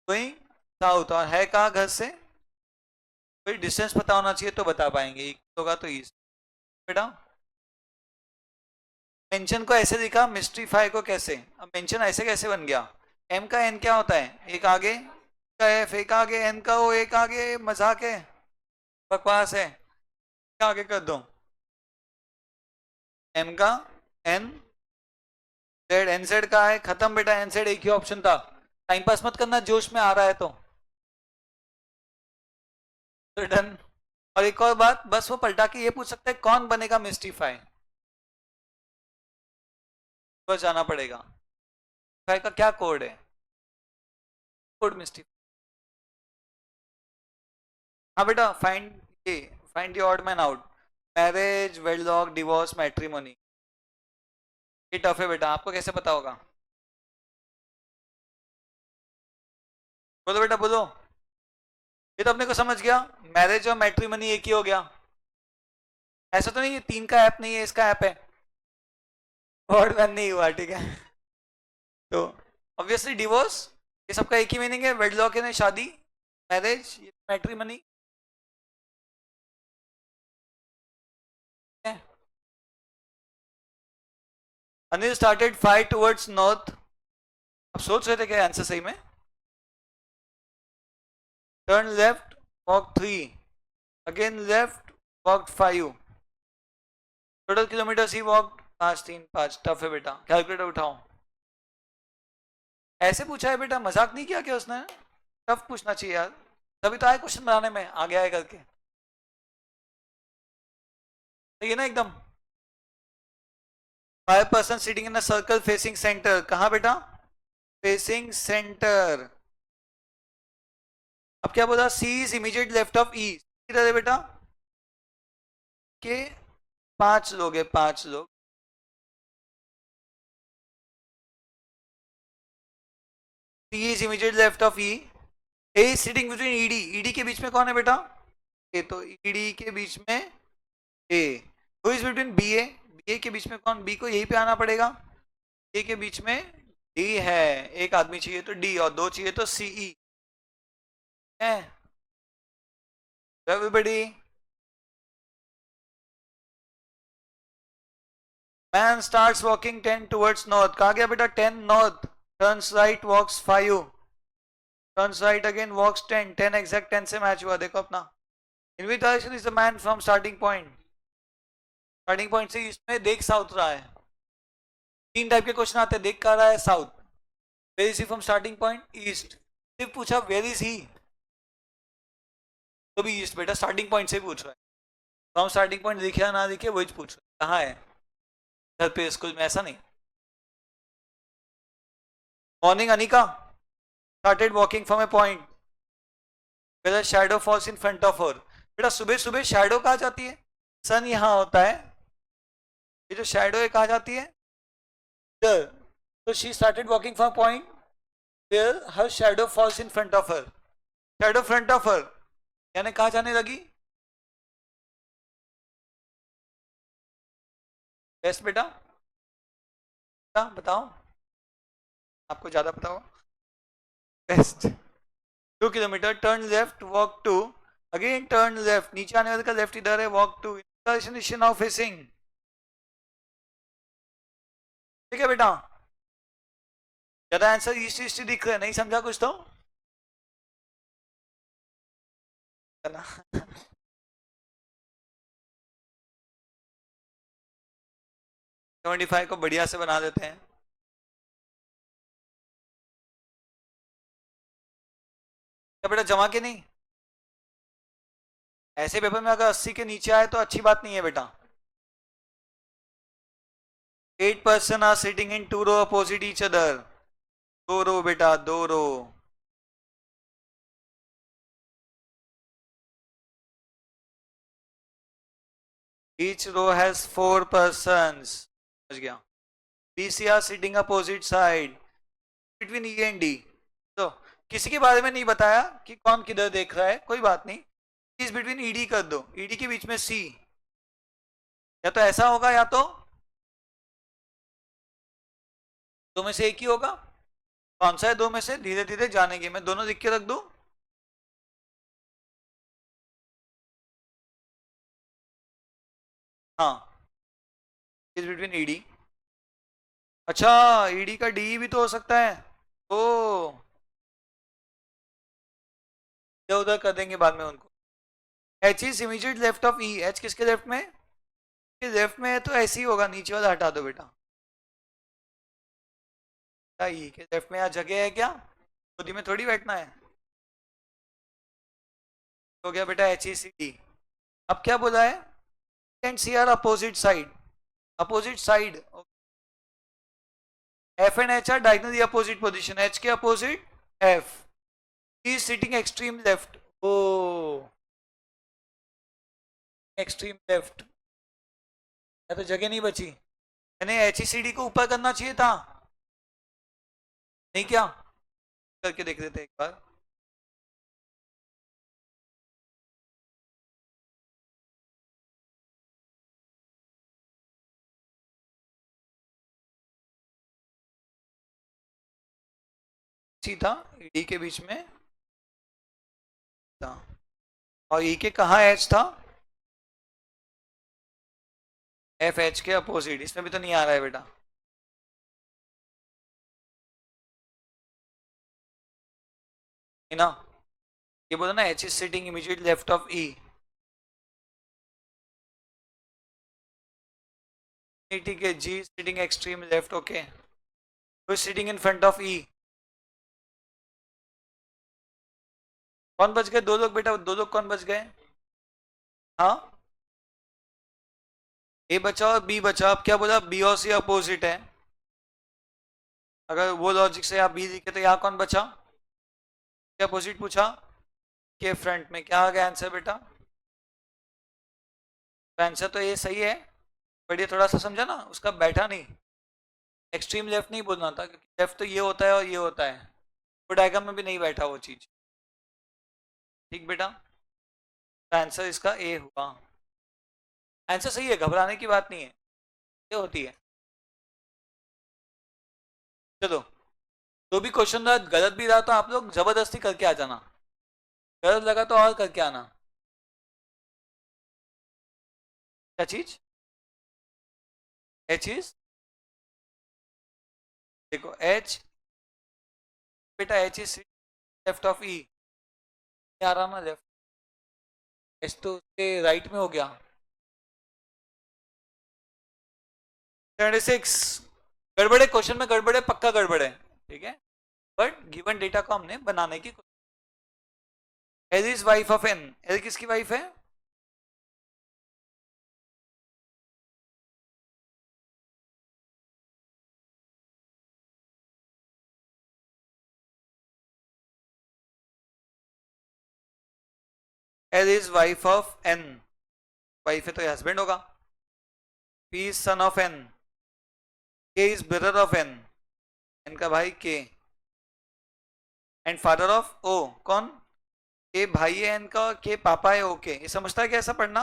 Going south. और है कहाँ घर से? कोई डिस्टेंस पता होना चाहिए तो बता पाएंगे। एक होगा तो ईस्ट। बेटा मेंशन को ऐसे लिखा, मिस्ट्रीफाई को कैसे? अब मेंशन ऐसे कैसे बन गया? एम का एन क्या होता है? एक आगे का एफ, एक आगे एन का ओ, एक आगे। मजाक है, बकवास है। आगे कर दो। एम का एन, जेड, एन जेड का है। खत्म बेटा, एन जेड एक ही ऑप्शन था। टाइम पास मत करना, जोश में आ रहा है तो डन। और एक और बात, बस वो पलटा के ये पूछ सकते हैं कौन बनेगा मिस्टीफाई, बस जाना पड़ेगा। मिस्टीफाई का क्या कोड है? कोड मिस्टीफाई। हाँ बेटा, फाइंड ये, find the odd man out. Marriage, wedlock, divorce, matrimony. ये टफ है बेटा, आपको कैसे पता होगा? बोलो बेटा बोलो। ये तो अपने को समझ गया, मैरिज और मैट्रिमोनी एक ही हो गया। ऐसा तो नहीं ये तीन का ऐप नहीं है, इसका ऐप है। ऑड मैन नहीं हुआ, ठीक है। तो ऑब्वियसली डिवोर्स, ये सबका एक ही मीनिंग है। वेडलॉक यानी शादी, marriage matrimony. Anil started fight towards north. अब सोच रहे थे क्या आंसर सही में? Turn left walk 3, again left walk 5, total kilometer ही वॉक 5 3 5। टफ है बेटा, कैलकुलेटर उठाओ। ऐसे पूछा है बेटा, मजाक नहीं किया क्या उसने? टफ पूछना चाहिए यार, तभी तो आए क्वेश्चन बनाने में, आगे आए करके। ये ना एकदम। 5 person sitting in a circle facing centre. कहाँ बेटा? Facing centre. अब क्या बोला? C is immediate left of E. किधर है बेटा? के 5 लोग है, 5 लोग। C is immediate left of E. A is sitting between E D. E D के बीच में कौन है बेटा? ए। तो ईडी के बीच में A. Who is between B A? B A के बीच में कौन? बी को यहीं पे आना पड़ेगा। ए के बीच में डी है। एक आदमी चाहिए तो डी, और दो चाहिए तो सीई है। Everybody. Man starts walking 10 towards north. कहा गया बेटा? 10 north. Turns right walks 5, turns right again walks 10। 10 exact 10 से मैच हुआ, देखो अपना। In which direction is the man from starting point? Starting point से इसमें देख साउथ रहा है। तीन टाइप के क्वेश्चन आते हैं, देख कर रहा है south. Where is he from starting point? East. सिर्फ पूछा वेयर इज ही, तो भी ईस्ट बेटा, स्टार्टिंग पॉइंट से पूछ रहा है। फ्रॉम स्टार्टिंग पॉइंट दिखे या ना दिखे वही पूछ रहा है, कहाँ है घर पे स्कूल में, ऐसा नहीं। Morning Anika started walking from a point where shadow falls in front of her. बेटा सुबह सुबह शैडो कहाँ जाती है? सन यहाँ होता है, ये जो शैडो है कहाँ जाती है? इधर। तो she started walking from point where her shadow falls in front of her. Shadow front of her यानी कहाँ जाने लगी? बेस्ट बेटा, बताओ, आपको ज्यादा पता हो। Best. 2 kilometre, turn left walk 2, again turn left. नीचे आने वाले का लेफ्ट इधर है, वॉक 2। Now facing. ठीक है बेटा, ज्यादा आंसर ईस्ट ईस्ट दिख रहा है, नहीं समझा कुछ तो है ना। 75 को बढ़िया से बना देते हैं। क्या बेटा जमा के नहीं? ऐसे पेपर में अगर 80 के नीचे आए तो अच्छी बात नहीं है बेटा। 8 person are sitting in 2 row opposite each other. 2 row बेटा, 2 row। Each row has 4 persons। समझ गया। BC are sitting opposite side between E and D. तो किसी के बारे में नहीं बताया कि कौन किधर देख रहा है, कोई बात नहीं। इस बिटवीन ईडी कर दो, ईडी के बीच में सी। या तो ऐसा होगा या तो दो में से एक ही होगा। कौन सा है दो में से? धीरे धीरे जानेंगे। मैं दोनों लिख के रख दूं? हाँ, इस बिटवीन ईडी। अच्छा, ईडी का डी भी तो हो सकता है। ओ, इधर उधर कर देंगे बाद में उनको। H is immediate left of E. H किसके लेफ्ट में? लेफ्ट में है तो ऐसे ही होगा, नीचे वाला हटा दो बेटा। ई के लेफ्ट में यहाँ जगह है क्या? गोदी में थोड़ी बैठना है। हो गया बेटा एच ई सी डी। अब क्या बोला है? And C are opposite side. Opposite side. F and H are diagonally opposite position. H के opposite F. Is sitting extreme left. Oh, extreme left. या तो जगह नहीं बची। मैंने एच ई सी डी को ऊपर करना चाहिए था, नहीं क्या? करके देख लेते एक बार। सी था, डी के बीच में था। और ई के कहा एच था? एफ एच के अपोजिट। इसमें भी तो नहीं आ रहा है बेटा। है ना? ये बोला ना H is sitting immediate left of E. ठीक है, G sitting extreme left. Okay, sitting in front of E. कौन बच गए? दो लोग बेटा, दो लोग कौन बच गए? हाँ, ए बचा और बी बचा। अब क्या बोला? बी और सी अपोजिट है। अगर वो लॉजिक से आप बी लिखे तो यहाँ कौन बचा? क्या अपोजिट पूछा? के फ्रंट में। क्या आ गया आंसर बेटा? तो आंसर तो ये सही है, बट ये थोड़ा सा समझा ना, उसका बैठा नहीं। एक्सट्रीम लेफ्ट नहीं बोलना था, क्योंकि लेफ्ट तो ये होता है और ये होता है। तो डायग्राम में भी नहीं बैठा वो चीज। ठीक बेटा, तो आंसर इसका ए हुआ। आंसर सही है, घबराने की बात नहीं है, ये होती है। चलो, जो भी क्वेश्चन रहा गलत भी रहा तो आप लोग जबरदस्ती करके आ जाना। गलत लगा तो और करके आना। क्या चीज? एच इज, देखो एच बेटा, एच इज लेफ्ट ऑफ ई। आ रहा ना लेफ्ट। एच तो उसके राइट में हो गया। 76। गड़बड़े क्वेश्चन में, गड़बड़े पक्का गड़बड़े। ठीक है, बट गिवन डेटा को हमने बनाने की। L is wife of N. L किसकी वाइफ है? L is wife of N. Wife है तो हस्बैंड होगा। P is son of N. K is brother of N. N का भाई K. And father of O. कौन? के भाई है एन का, के पापा है ओके। ये समझता है कैसा पढ़ना?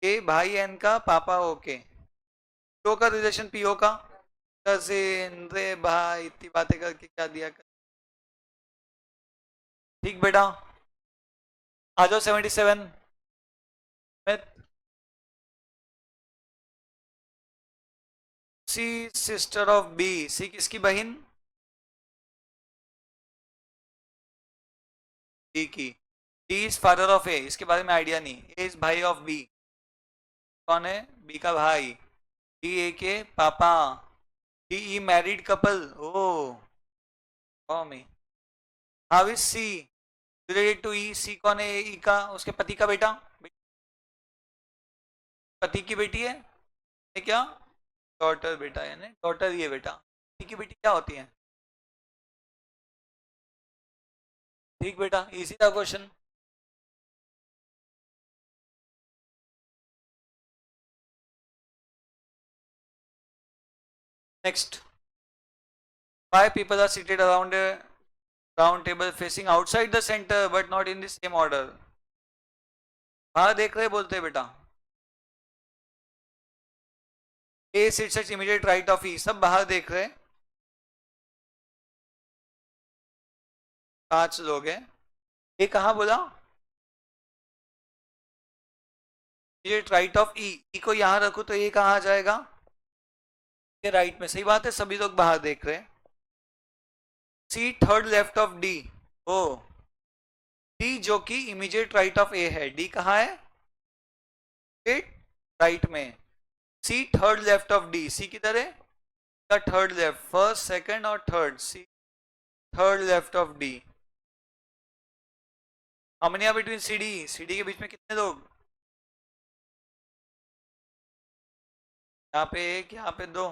के भाई एन का, पापा ओके। पीओ का रिलेशन, पीओ का कजिन। रे भाई, इतनी बातें करके क्या दिया कर। ठीक बेटा, आ जाओ 77 में। C sister of B. C किसकी बहन? बी की। D is father of A. इसके बारे में आइडिया नहीं। ए इज भाई ऑफ बी। कौन है? बी का भाई। डी ए के पापा। D E married couple. Oh, में how is C related to E? C कौन है? ई का, उसके पति का बेटा, पति की बेटी है ये क्या? डॉटर बेटा, यानी डॉटर ये बेटा। पति की बेटी क्या होती है? ठीक बेटा, इजी था question. Next, five people are seated around a round table facing outside the center but not in the same order. बाहर देख रहे बोलते हैं बेटा। ए sits at immediate right of E, सब बाहर देख रहे हैं, 5 लोग हैं। ये कहाँ बोला? इमीडिएट राइट ऑफ ई। ई को यहां रखो तो ये कहाँ आ जाएगा? ये राइट में, सही बात है, सभी लोग बाहर देख रहे हैं। C third left of D. Oh, D जो कि इमीडिएट राइट ऑफ ए है, डी कहाँ है? राइट में। C third left of D, C किधर है? थर्ड लेफ्ट, फर्स्ट सेकंड और third, C third left of D. हार्मोनिया between C D, C D के बीच में कितने लोग? यहाँ पे एक, यहाँ पे 2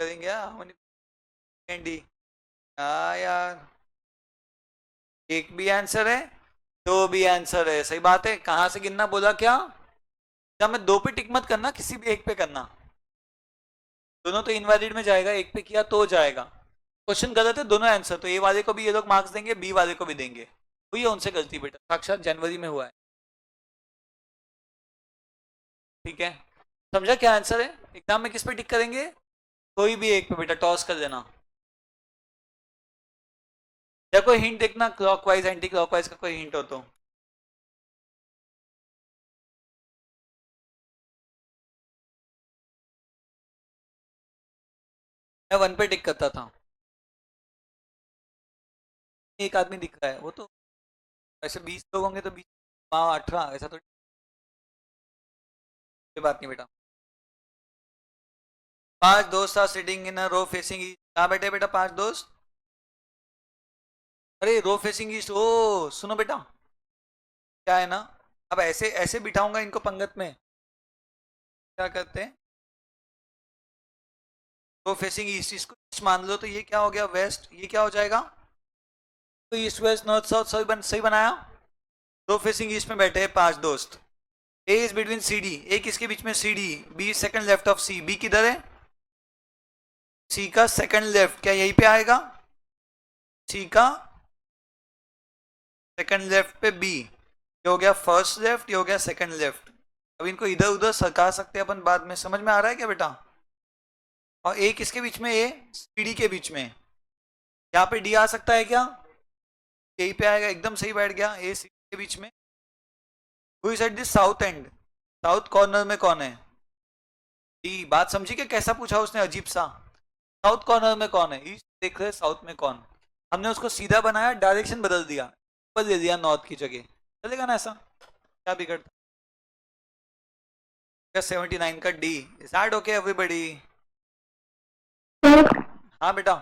करेंगे हार्मोनी डी। यार, एक भी आंसर है, 2 भी आंसर है, सही बात है। कहां से गिनना बोला क्या? जब मैं 2 पे टिक मत करना, किसी भी एक पे करना, दोनों तो इनवैलिड में जाएगा, एक पे किया तो जाएगा। क्वेश्चन गलत है, दोनों आंसर, तो ए वाले को भी ये लोग मार्क्स देंगे, बी वाले को भी देंगे। हुई है उनसे गलती बेटा, साक्षात जनवरी में हुआ है। ठीक है, समझा क्या आंसर है? एग्जाम में किस पे टिक करेंगे? कोई भी एक पे बेटा, टॉस कर देना। या कोई हिंट देखना, क्लॉकवाइज एंटी क्लॉकवाइज का कोई हिंट हो तो। मैं 1 पे टिक करता था। एक आदमी दिख रहा है, वो तो ऐसे 20 लोग होंगे तो 20, 18, ऐसा तो कोई बात नहीं बेटा। 5 दोस्त are sitting in a row facing east. कहाँ बैठे बेटा 5 दोस्त? अरे रो फेसिंग ईस्ट। ओ सुनो बेटा, क्या है ना, अब ऐसे ऐसे बिठाऊंगा इनको पंगत में, क्या करते हैं, रो फेसिंग ईस्ट, इसको ईस्ट मान लो तो ये क्या हो गया? वेस्ट। ये क्या हो जाएगा? तो ईस्ट वेस्ट नॉर्थ साउथ, सही बनाया। रो फेसिंग ईस्ट में बैठे हैं 5 दोस्त। A is between C D, A किसके बीच में? C D. B second left of C, B किधर है? सी का सेकंड लेफ्ट, क्या यहीं पे आएगा? सी का सेकंड लेफ्ट पे बी, ये हो गया फर्स्ट लेफ्ट, ये हो गया सेकंड लेफ्ट। अब इनको इधर उधर सरका सकते हैं अपन बाद में, समझ में आ रहा है क्या बेटा? और ए किसके बीच में? ए सी डी के बीच में। यहाँ पे डी आ सकता है क्या? यहीं पे आएगा, एकदम सही बैठ गया, ए सी डी के बीच में। Who is at this south and, south corner में कौन है? डी। बात समझी क्या कैसा पूछा उसने, अजीब सा। साउथ कॉर्नर में कौन है? ईस्ट देख रहे, साउथ में कौन? हमने उसको सीधा बनाया, डायरेक्शन बदल दिया, ऊपर दे दिया नॉर्थ की जगह, चलेगा ना ऐसा? क्या बिगड़ता? 79 का D. Is that okay everybody? हाँ बेटा।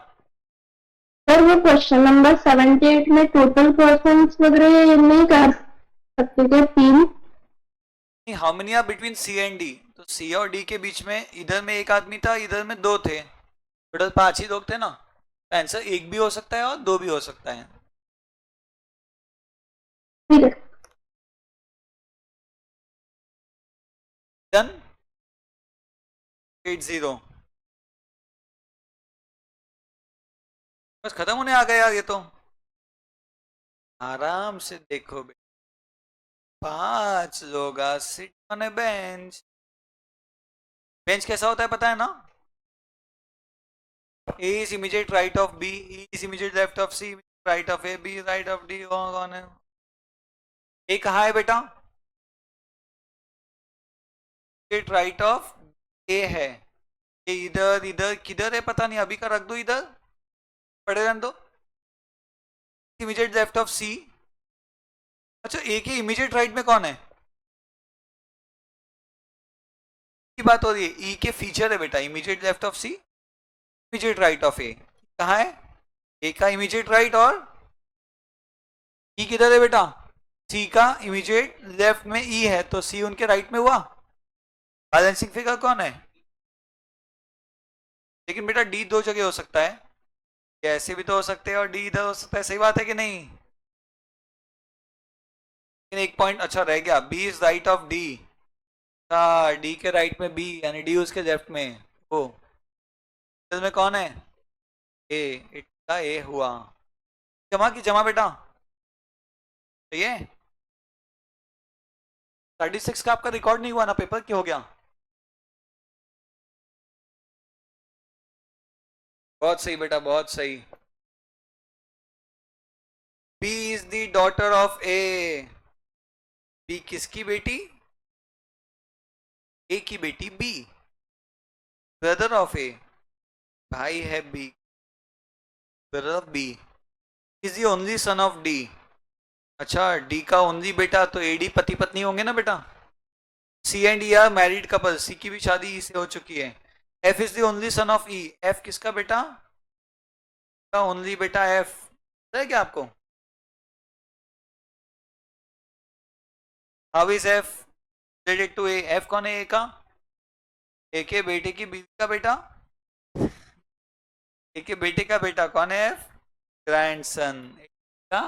सर वो क्वेश्चन नंबर 78 में टोटल पर्सन्स वगैरह नहीं कर सकते क्या? 3
हार्मोनिया बिटवीन सी एंड डी, तो सी और डी के बीच में, इधर में एक आदमी था, इधर में 2 थे, टोटल 5 ही लोग थे ना। आंसर एक भी हो सकता है और 2 भी हो सकता है।
ठीक है।
डन। 80 बस खत्म होने आ गया यार ये तो। आराम से देखो बेटा, 5 लोग sit on a bench. Bench कैसा होता है पता है ना? A is immediate right of B, E is immediate left of C, right of A, B right of D. कौन है? ए कहाँ है बेटा? राइट ऑफ ए है। ये इधर इधर किधर है पता नहीं, अभी का रख दो इधर, पड़े रहने दो। इमीडिएट लेफ्ट ऑफ सी। अच्छा, ए के इमीडिएट राइट में कौन है की बात हो रही है? ई के फीचर है बेटा, immediate left of C, immediate right of A. कहाँ है? ए का इमीडिएट राइट और ई किधर है बेटा? सी का इमीडिएट लेफ्ट में ई है, तो सी उनके राइट में हुआ। बैलेंसिंग फिगर कौन है? लेकिन बेटा डी दो जगह हो सकता है, ये ऐसे भी तो हो सकते हैं और डी इधर हो सकता है, सही बात है कि नहीं? लेकिन एक पॉइंट अच्छा रह गया, B is right of D. D के राइट में बी यानी डी उसके लेफ्ट में। ओ में कौन है? ए, इतना ए हुआ। जमा की जमा बेटा, सही है। 36 का आपका रिकॉर्ड नहीं हुआ ना पेपर, क्या हो गया? बहुत सही बेटा, बहुत सही। B is the daughter of A. B किसकी बेटी? ए की बेटी बी, ब्रदर ऑफ ए, भाई है B, brother of B, is the only son of D. अच्छा, डी का ओनली बेटा, तो एडी पति पत्नी होंगे ना बेटा। C and E are married couple, C की भी शादी ई से हो चुकी है। F is the only son of E, F किसका बेटा? का ओनली बेटा एफ, है क्या आपको? How is F related to A? F कौन है ए का? ए के बेटे की बीवी का बेटा, ए के बेटे का बेटा कौन है? एफ ग्रैंडसन का,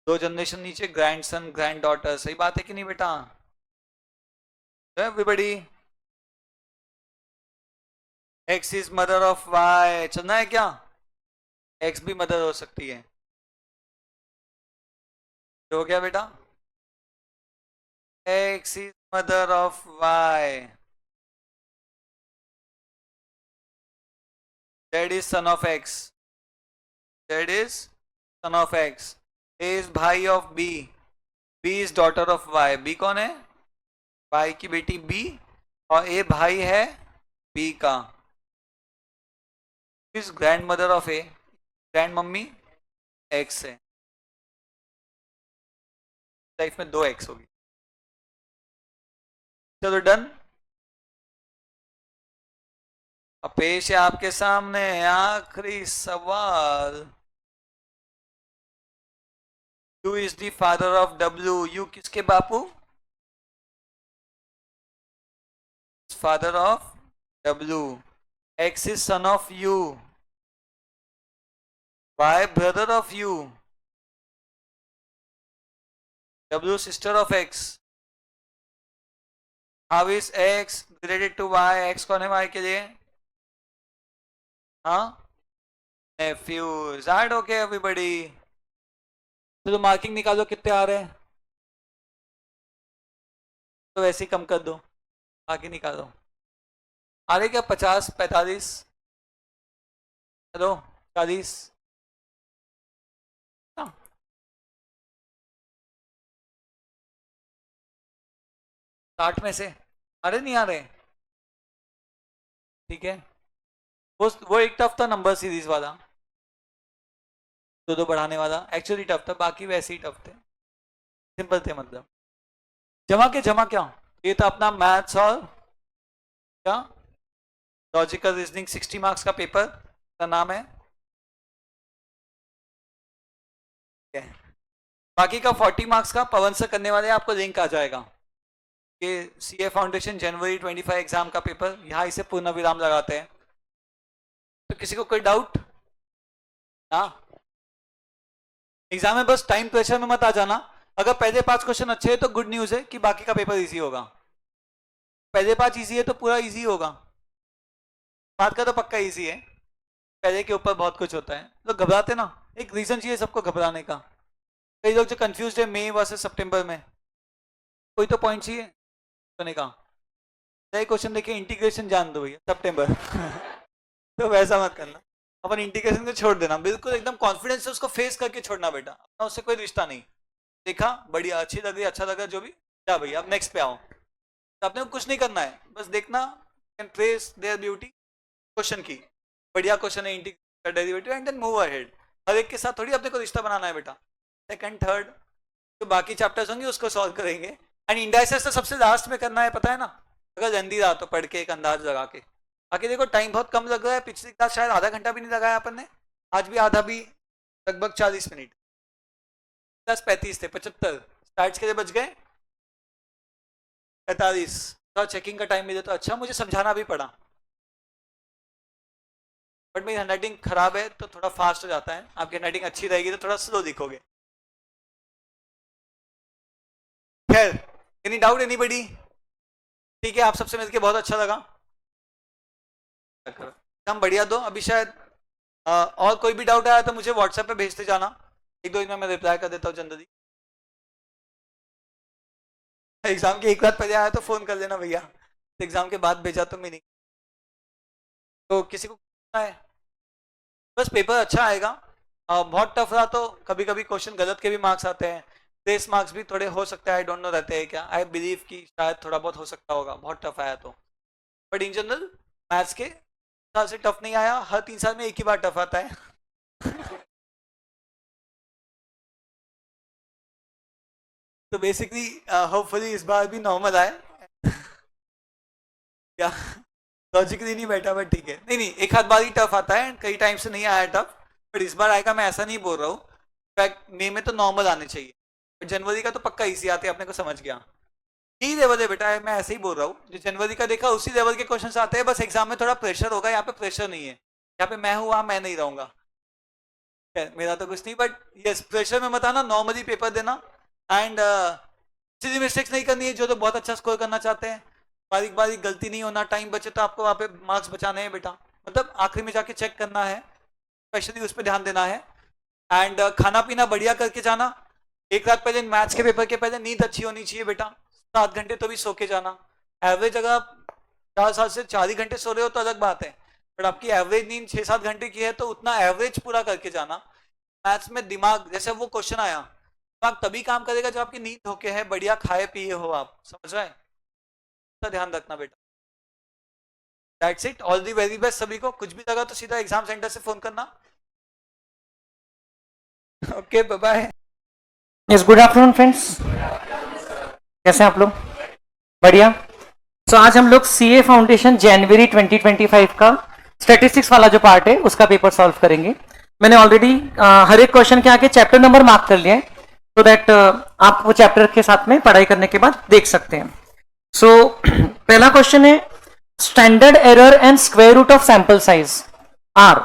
दो जनरेशन नीचे ग्रैंडसन ग्रैंड डॉटर, सही बात है कि नहीं बेटा? Everybody, X is mother of Y, चलना है क्या? एक्स भी मदर हो सकती है, तो हो गया बेटा, X is mother of Y, that is son of X, that is son of X, A is भाई of B, B is daughter of Y, B कौन है? वाई की बेटी बी, और ए भाई है बी का, is grand mother of A, grand mummy x है, लाइफ में दो एक्स होगी। चलो डन। अब पेश है आपके सामने आखिरी सवाल। U is the father of W, U किसके बापू? Father of W, X is son of U, Y brother of U, W sister of X. How is X related to Y? X कौन है वाई के लिए? हाँ, nephews. That okay everybody, चलो marking निकालो कितने आ रहे हैं, तो वैसे ही कम कर दो, आगे निकालो। आ रहे क्या 50, 45, चलो 40, 60 में से आ रहे नहीं आ रहे? ठीक है, वो एक टफ था नंबर सीरीज वाला, दो दो बढ़ाने वाला, एक्चुअली टफ था, बाकी वैसे ही टफ थे, सिंपल थे मतलब। जमा के जमा क्या, ये था अपना मैथ्स और क्या लॉजिकल रीजनिंग 60 मार्क्स का पेपर का नाम है। बाकी का 40 मार्क्स का पवन से करने वाले आपको लिंक आ जाएगा, ये सीए फाउंडेशन जनवरी 25 एग्जाम का पेपर, यहाँ इसे पूर्ण विराम लगाते हैं। तो किसी को कोई डाउट? हाँ, एग्जाम में बस टाइम प्रेशर में मत आ जाना, अगर पहले 5 क्वेश्चन अच्छे हैं तो गुड न्यूज है कि बाकी का पेपर इजी होगा, पहले 5 इजी है तो पूरा इजी होगा, बात का तो पक्का इजी है, पहले के ऊपर बहुत कुछ होता है, तो घबराते ना, एक रीजन चाहिए सबको घबराने का। कई लोग जो कंफ्यूज है मई वर्सेस सितंबर में, कोई तो पॉइंट चाहिए होने का। नए क्वेश्चन देखिए, इंटीग्रेशन जान दो भैया सितंबर तो वैसा मत करना, अपन इंटीग्रेशन को छोड़ देना, बिल्कुल एकदम कॉन्फिडेंस से उसको फेस करके छोड़ना बेटा, अपना उससे कोई रिश्ता नहीं। देखा बढ़िया, अच्छी लग रही, अच्छा लगा जो भी, क्या भैया अब नेक्स्ट पे आओ, तो आपने कुछ नहीं करना है, बस देखना, can trace their beauty question की, बढ़िया क्वेश्चन है इंटीग्रेशन का derivative, and then move ahead. हर एक के साथ थोड़ी अपने को रिश्ता बनाना है बेटा, सेकंड थर्ड जो बाकी चैप्टर्स होंगे उसको सॉल्व करेंगे, एंड इंडाइसेस तो सबसे लास्ट में करना है, पता है ना, अगर जल्दी रहा तो पढ़ के एक अंदाज लगा के, बाकी देखो टाइम बहुत कम लग रहा है, पिछली क्लास शायद आधा घंटा भी नहीं लगाया अपन ने, आज भी आधा भी, लगभग 40 मिनट, 35 थे, 75 स्टार्ट के लिए बच गए 45। थोड़ा चेकिंग का टाइम मिले तो अच्छा, मुझे समझाना भी पड़ा, बट मेरी हैंडराइटिंग खराब है तो थोड़ा फास्ट हो जाता है, आपकी हैंडराइटिंग अच्छी रहेगी तो थोड़ा स्लो दिखोगे। खैर, एनी डाउट एनीबडी? ठीक है, आप सबसे मिलकर बहुत अच्छा लगा, एकदम बढ़िया। दो अभी शायद और कोई भी डाउट आया तो मुझे व्हाट्सएप पे भेजते जाना, एक दो दिन में मैं रिप्लाई कर देता हूँ जनरली। एग्जाम के एक रात पहले आया तो फोन कर लेना भैया, एग्जाम के बाद भेजा तो मीनिंग। तो किसी को पूछना है? बस पेपर अच्छा आएगा, बहुत टफ रहा तो कभी कभी क्वेश्चन गलत के भी मार्क्स आते हैं, प्लेस मार्क्स भी थोड़े हो सकते हैं, आई डोंट नो रहते हैं क्या, आई बिलीव कि शायद थोड़ा बहुत हो सकता होगा, बहुत टफ आया तो। बट इन जनरल मैथ्स के साल से टफ नहीं आया, हर 3 साल में एक ही बार टफ आता है। तो बेसिकली होपफुली इस बार भी नॉर्मल आए। क्या लॉजिकली नहीं बैठा, बट ठीक है, नहीं नहीं, एक आध बार ही टफ आता है, कई टाइम से नहीं आया टफ, बट इस बार आएगा, मैं ऐसा नहीं बोल रहा हूँ। इनफैक्ट मई में तो नॉर्मल आने चाहिए, जनवरी का तो पक्का इसी आते हैं, अपने को समझ गया, यही लेवल है बेटा, मैं ऐसे ही बोल रहा हूँ, जो जनवरी का देखा उसी लेवल के क्वेश्चन आते हैं, बस एग्जाम में थोड़ा प्रेशर होगा, यहाँ पे प्रेशर नहीं है, यहाँ पे मैं हूँ वहां मैं नहीं रहूंगा, मेरा तो कुछ नहीं, बट यस प्रेशर में मत आना, नॉर्मली पेपर देना, एंड सीधी मिस्टेक्स नहीं करनी है, जो तो बहुत अच्छा स्कोर करना चाहते हैं, बारीक बारीक गलती नहीं होना, टाइम बचे तो आपको वहाँ पे मार्क्स बचाने हैं बेटा, मतलब आखिरी में जाके चेक करना है, स्पेशली उस पर ध्यान देना है, एंड खाना पीना बढ़िया करके जाना, एक रात पहले मैथ्स के पेपर के पहले नींद अच्छी होनी चाहिए बेटा, 7 घंटे तो भी सो के जाना, एवरेज अगर आप 4 साल से 4 ही घंटे सो रहे हो तो अलग बात है, बट आपकी एवरेज नींद 6-7 घंटे की है तो उतना एवरेज पूरा करके जाना। मैथ्स में दिमाग, जैसे वो क्वेश्चन आया, दिमाग तभी काम करेगा जब आपकी नींद होके है, बढ़िया खाए पिए हो आप, समझ रहे हैं, तो ध्यान रखना बेटा। That's it, all the very best सभी को, कुछ भी लगा तो सीधा एग्जाम सेंटर से फोन करना। Okay bye bye.
Yes, good afternoon friends, कैसे हैं आप लोग? बढ़िया। सो आज हम लोग सीए फाउंडेशन जनवरी 2025 का स्टैटिस्टिक्स वाला जो पार्ट है उसका पेपर सॉल्व करेंगे। मैंने ऑलरेडी हर एक क्वेश्चन के आगे चैप्टर नंबर मार्क कर लिया है, सो दैट आप वो चैप्टर के साथ में पढ़ाई करने के बाद देख सकते हैं। सो पहला क्वेश्चन है standard error and square root of sample size R.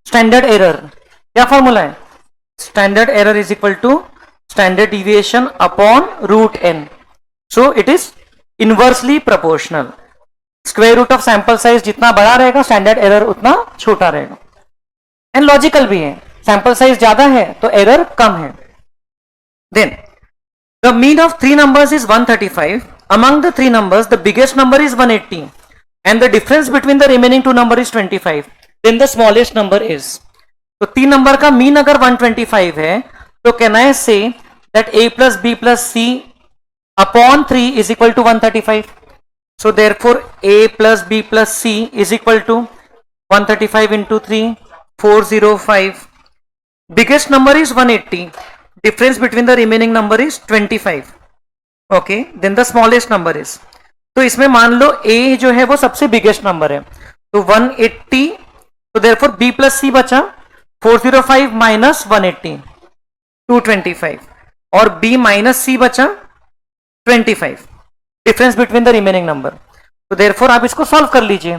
Standard error क्या फॉर्मूला है? Standard error is equal to standard deviation upon root n, so it is inversely proportional. square root of sample size जितना बड़ा रहेगा standard error उतना छोटा रहेगा, and logical भी है, sample size ज्यादा है तो error कम है। then the mean of 3 numbers is 135, among the 3 numbers the biggest number is 180 and the difference between the remaining 2 number is 25, then the smallest number is। तो 3 number का mean अगर 125 है तो can I say that a plus b plus c upon 3 is equal to 135. So therefore a plus b plus c is equal to 135 into 3, 405. Biggest number is 180. Difference between the remaining number is 25. Okay, then the smallest number is. तो इसमें मान लो a जो है वो सबसे biggest number है, तो 180, तो therefore b plus c बचा 405 minus 180 225 और b माइनस सी बचा 25, difference between the remaining number. तो देयरफॉर आप इसको सॉल्व कर लीजिए।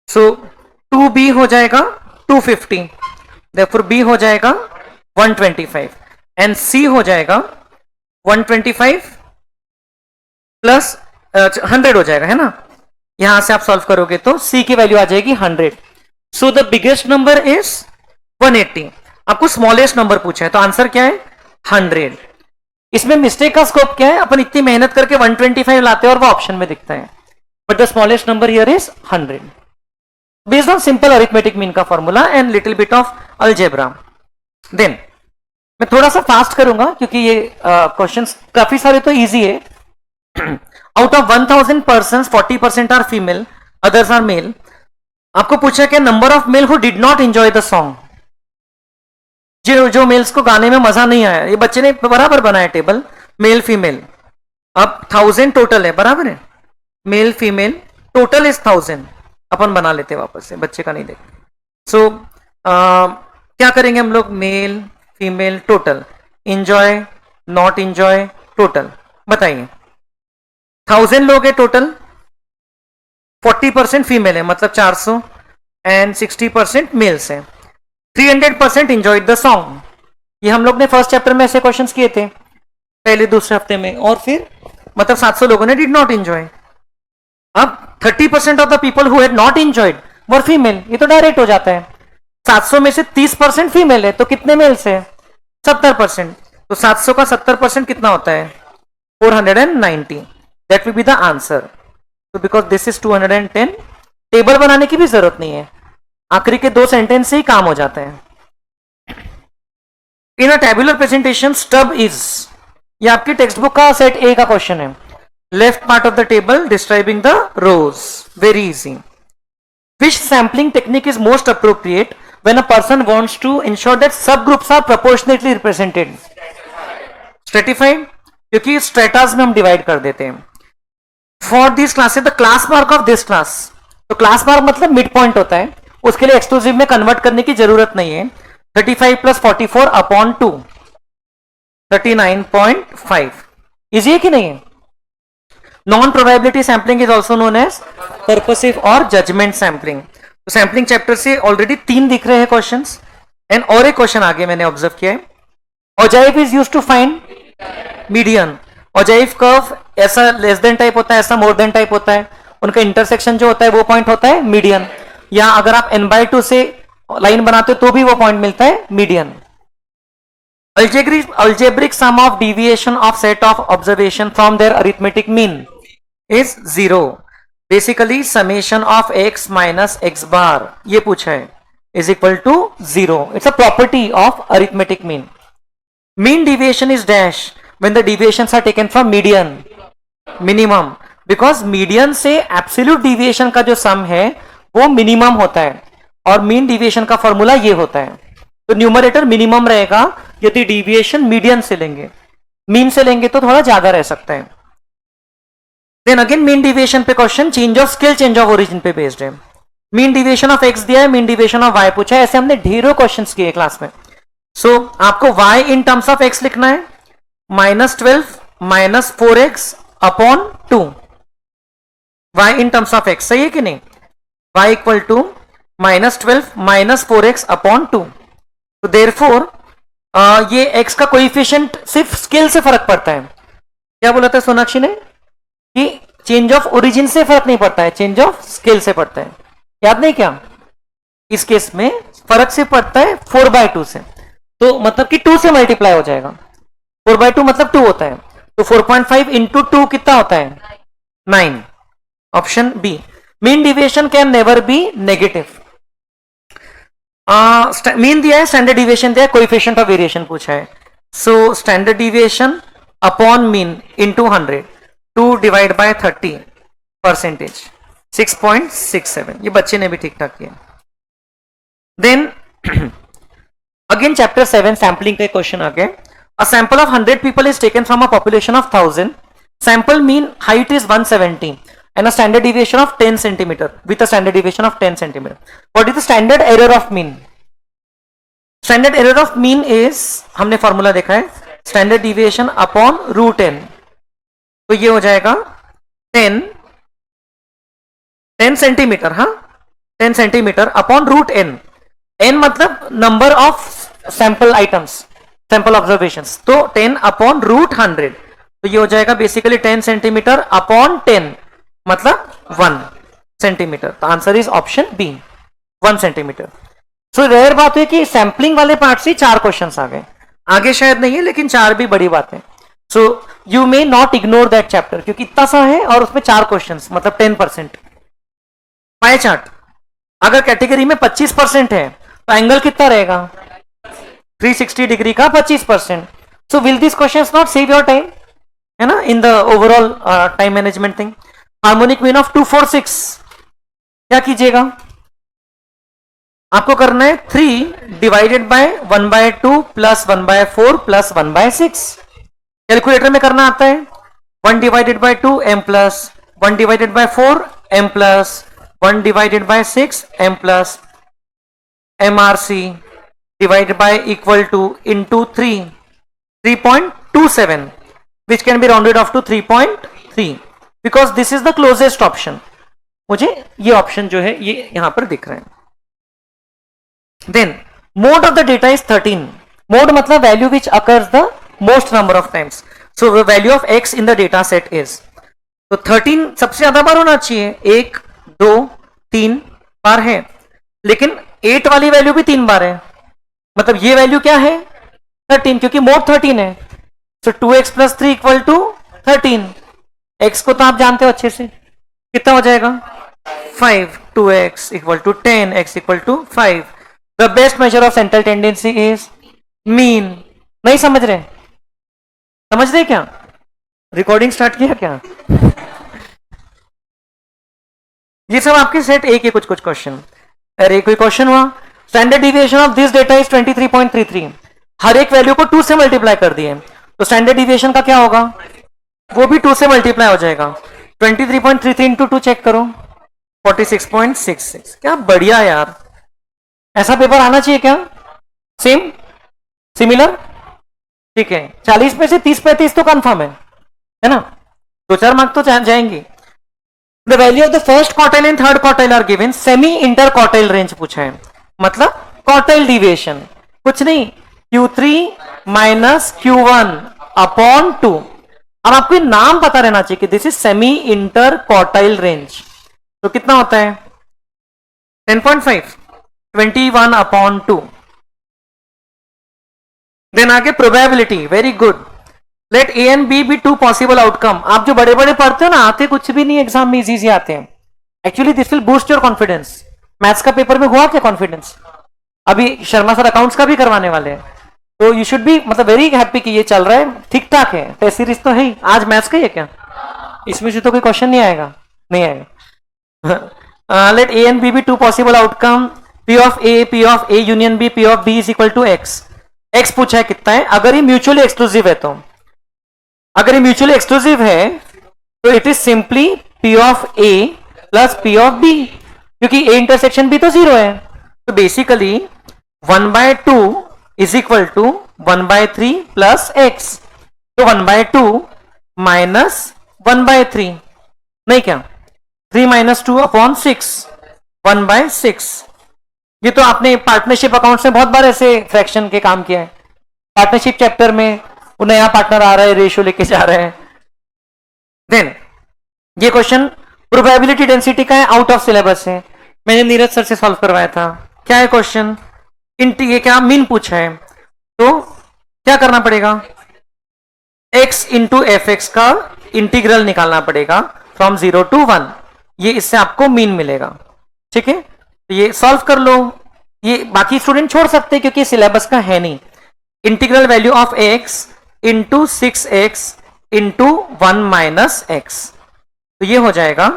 सो 2b हो जाएगा 250, देयरफॉर b हो जाएगा 125 एंड c हो जाएगा 125 प्लस 100 हो जाएगा, है ना? यहां से आप सॉल्व करोगे तो c की वैल्यू आ जाएगी 100। So the biggest number is 180। आपको स्मॉलेस्ट नंबर पूछा है तो आंसर क्या है? 100। इसमें मिस्टेक का स्कोप क्या है? अपन इतनी मेहनत करके 125 लाते हैं और वो ऑप्शन में दिखता है, but the smallest number here is 100 based on simple arithmetic mean का formula and little bit of algebra. Then मैं थोड़ा सा फास्ट करूंगा क्योंकि ये क्वेश्चंस काफी सारे तो इजी है। Out of 1000 persons 40% are female, others are male. आपको पूछा क्या? Number of male who did not enjoy the song, जो मेल्स को गाने में मजा नहीं आया। ये बच्चे ने बराबर बनाया टेबल, मेल फीमेल। अब 1000 टोटल है, बराबर है, मेल फीमेल टोटल इज 1000, अपन बना लेते हैं वापस से, बच्चे का नहीं देखते। सो क्या करेंगे हम लोग, male female total, enjoy not enjoy total, बताइए। 1000 लोग हैं टोटल, 40% फीमेल है मतलब 400 एंड 60% मेल्स है। 300% इंजॉयड द सॉन्ग। ये हम लोग ने फर्स्ट चैप्टर में ऐसे क्वेश्चंस किए थे पहले दूसरे हफ्ते में, और फिर मतलब 700 लोगों ने डिड नॉट इंजॉय। अब 30% of the people who had not enjoyed were female, ये तो डायरेक्ट हो जाता है। 700 में से 30% फीमेल है तो कितने मेल्स है, 70%। तो 700 का 70% कितना होता है, 490। That will be the answer. तो बिकॉज दिस इज 210, टेबल बनाने की भी जरूरत नहीं है, आखिरी के 2 सेंटेंस से ही काम हो जाता है। In a tabular presentation stub is, ये आपकी टेक्स्ट बुक का सेट ए का क्वेश्चन है। Left part of the table describing the rows, very easy. Which sampling technique is most appropriate when a person wants to ensure that subgroups are proportionately represented? Stratified, क्योंकि स्ट्रेटास में हम divide कर देते हैं। For this classes the class mark of this class, तो class mark मतलब mid point होता है, उसके लिए एक्सक्लूसिव में कन्वर्ट करने की जरूरत नहीं है। 35 + 44 अपॉन 2, 39.5। इजी है कि नहीं है? Non probability sampling is also known as purposive और जजमेंट सैम्पलिंग। तो सैम्पलिंग चैप्टर से ऑलरेडी 3 दिख रहे हैं क्वेश्चंस, एंड और एक क्वेश्चन आगे मैंने ऑब्जर्व किया है। Ogive is used to find median. Ogive curve ऐसा लेस देन टाइप होता है, ऐसा मोर देन टाइप होता है, उनका इंटरसेक्शन जो होता है वो पॉइंट होता है मीडियन, या अगर आप n/2 से लाइन बनाते हो तो भी वो पॉइंट मिलता है median. algebraic sum of deviation of set of observation from their arithmetic mean is 0. Basically summation of x minus x bar, ये पूछा है, is equal to 0। It's a property of arithmetic mean. Mean deviation is dash when the deviations are taken from median, minimum, because median से absolute deviation का जो सम है वो minimum होता है, और मीन डिविएशन का फॉर्मूला ये होता है। तो न्यूमरेटर मिनिमम रहेगा यदि डिविएशन मीडियन से लेंगे, मीन से लेंगे तो थोड़ा ज्यादा रह सकता है। देन अगेन मीन डिविएशन पे question, change of scale change of origin पे बेस्ड है। मीन डिविएशन ऑफ एक्स दिया है, मीन डिविएशन ऑफ वाई पूछा है, ऐसे हमने ढेरों क्वेश्चंस किए क्लास में। सो आपको y in terms of x लिखना है, -12 - 4x upon 2, y in terms of x, सही है कि नहीं? y equal to -12 - 4x upon 2। तो देयरफॉर ये x का कोएफिशिएंट सिर्फ स्केल से फर्क पड़ता है। क्या बोला था सोनाक्षी ने कि चेंज ऑफ ओरिजिन से फर्क नहीं पड़ता है, चेंज ऑफ स्केल से पड़ता है, याद नहीं क्या? इस केस में फर्क से पड़ता है 4/2 से, तो मतलब कि 2 से मल्टीप्लाई हो जाएगा। 4/2 मतलब 2 होता है, तो 4.5 इंटू 2 कितना होता है? 9। Option B. Mean deviation can never be negative. Mean दिया है, स्टैंडर्ड डिविएशन दिया है, कोएफिशिएंट ऑफ वेरिएशन पूछा है। So standard deviation upon mean into 100, 2 divide by 30%, 6.67। ये बच्चे ने भी ठीक ठाक किया। देन अगेन चैप्टर 7 सैम्पलिंग का क्वेश्चन आ गया। A sample of 100 people is taken from a population of 1000. Sample mean height is 170 and a standard deviation of 10 centimeter with a standard deviation of 10 centimeter. What is the standard error of mean? Standard error of mean is, हमने formula देखा है, standard deviation upon √n। तो ये हो जाएगा 10 centimetre, हाँ 10 centimetre upon √n। n मतलब number of sample items, sample observations, तो 10 अपॉन √100। तो ये हो जाएगा बेसिकली 10 सेंटीमीटर अपॉन 10 मतलब 1 सेंटीमीटर। तो answer is option B, 1 centimetre. So rare बात है कि सैंपलिंग वाले पार्ट से 4 क्वेश्चंस आ गए, आगे शायद नहीं है लेकिन 4 भी बड़ी बात है। So you may not ignore that chapter, क्योंकि इतना सा है और उसमें 4 क्वेश्चंस मतलब 10%। पाई चार्ट, अगर कैटेगरी में 25% है तो एंगल कितना रहेगा? 360 डिग्री का 25%। So will this questions not save your time, है ना, in the overall time management thing. Harmonic mean of 246, क्या कीजिएगा? आपको करना है 3 divided by 1/2 plus 1/4 plus 1/6। Calculator में करना आता है 1 divided by 2 m plus 1 divided by 4 m plus 1 divided by 6 m plus mrc divided by equal to into 3.27 which can be rounded off to 3.3 because this is the closest option. मुझे ये option जो है ये यहां पर दिख रहा है. Then mode of the data is 13. Mode मतलब value which occurs the most number of times. So the value of x in the data set is, तो 13 सबसे ज्यादा बार होना चाहिए. 1 2 3 बार है, लेकिन 8 वाली वैल्यू भी 3 बार है. मतलब ये वैल्यू क्या है 13 क्योंकि मोड 13 है. So 2x plus 3 equal to 13. x को तो आप जानते हो अच्छे से, कितना हो जाएगा 5. 2x equal to 10, x equal to 5. The best measure of central tendency is mean. नहीं समझ रहे? समझ रहे क्या? रिकॉर्डिंग स्टार्ट किया क्या? ये सब आपके सेट ए के कुछ क्वेश्चन. अरे कोई क्वेश्चन हुआ, standard deviation of this data is 23.33. हर एक वैल्यू को 2 से मल्टीप्लाई कर दिए, तो स्टैंडर्ड डिविएशन का क्या होगा, वो भी 2 से मल्टीप्लाई हो जाएगा. 23.33 इंटू 2 चेक करो, 46.66. क्या बढ़िया यार, ऐसा पेपर आना चाहिए क्या? Same similar. ठीक है, 40 में से 30-35 तो कंफर्म है ना, 2-4 मार्क तो जाएंगे. The value of the first quartile and third quartile are given. Semi inter quartile range पूछा है, मतलब क्वार्टाइल डिविएशन कुछ नहीं, Q3 माइनस Q1 अपॉन 2. अब आपको नाम पता रहना चाहिए कि this is semi inter quartile range. तो कितना होता है 10.5, 21 अपॉन 2. देन आगे probability. Very good. Let A and B be 2 possible outcome. आप जो बड़े बड़े पढ़ते हो ना, आते कुछ भी नहीं एग्जाम में, इजी आते हैं. Actually this will boost your confidence. Maths का पेपर में हुआ क्या कॉन्फिडेंस? अभी शर्मा सर अकाउंट्स का भी करवाने वाले हैं, तो यू शुड बी मतलब वेरी हैप्पी कि ये चल रहा है, ठीक ठाक है. टेस्ट सीरीज तो है ही. आज मैथ्स का ही है क्या? इसमें से तो कोई क्वेश्चन नहीं आएगा, नहीं आएगा. Let A and B be 2 possible outcome. P of A union B, P of B is equal to X. X पूछा है कितना है, अगर ये म्यूचुअली एक्सक्लूसिव है तो. अगर ये म्यूचुअली एक्सक्लूसिव है तो it is simply P of A plus P of B, क्योंकि A इंटरसेक्शन B तो 0 है. तो basically 1/2 is equal to 1/3 plus X. तो 1/2 माइनस 1/3 नहीं क्या, 3 माइनस 2 अपॉन 6, 1/6. ये तो आपने पार्टनरशिप अकाउंट में बहुत बार ऐसे फ्रैक्शन के काम किया है. पार्टनरशिप चैप्टर में वो नया पार्टनर आ रहा है, रेशियो लेके जा रहे हैं. देन ये क्वेश्चन प्रोबेबिलिटी डेंसिटी का है, आउट ऑफ सिलेबस है, मैंने नीरज सर से सॉल्व करवाया था. क्या है क्वेश्चन, ये क्या मीन पूछा है, तो क्या करना पड़ेगा, x इंटू एफ एक्स का इंटीग्रल निकालना पड़ेगा फ्रॉम 0 to 1. ये इससे आपको मीन मिलेगा. ठीक है, तो ये सॉल्व कर लो. ये बाकी स्टूडेंट छोड़ सकते हैं क्योंकि सिलेबस का है नहीं. Integral value of x into 6x into 1 minus x. तो ये हो जाएगा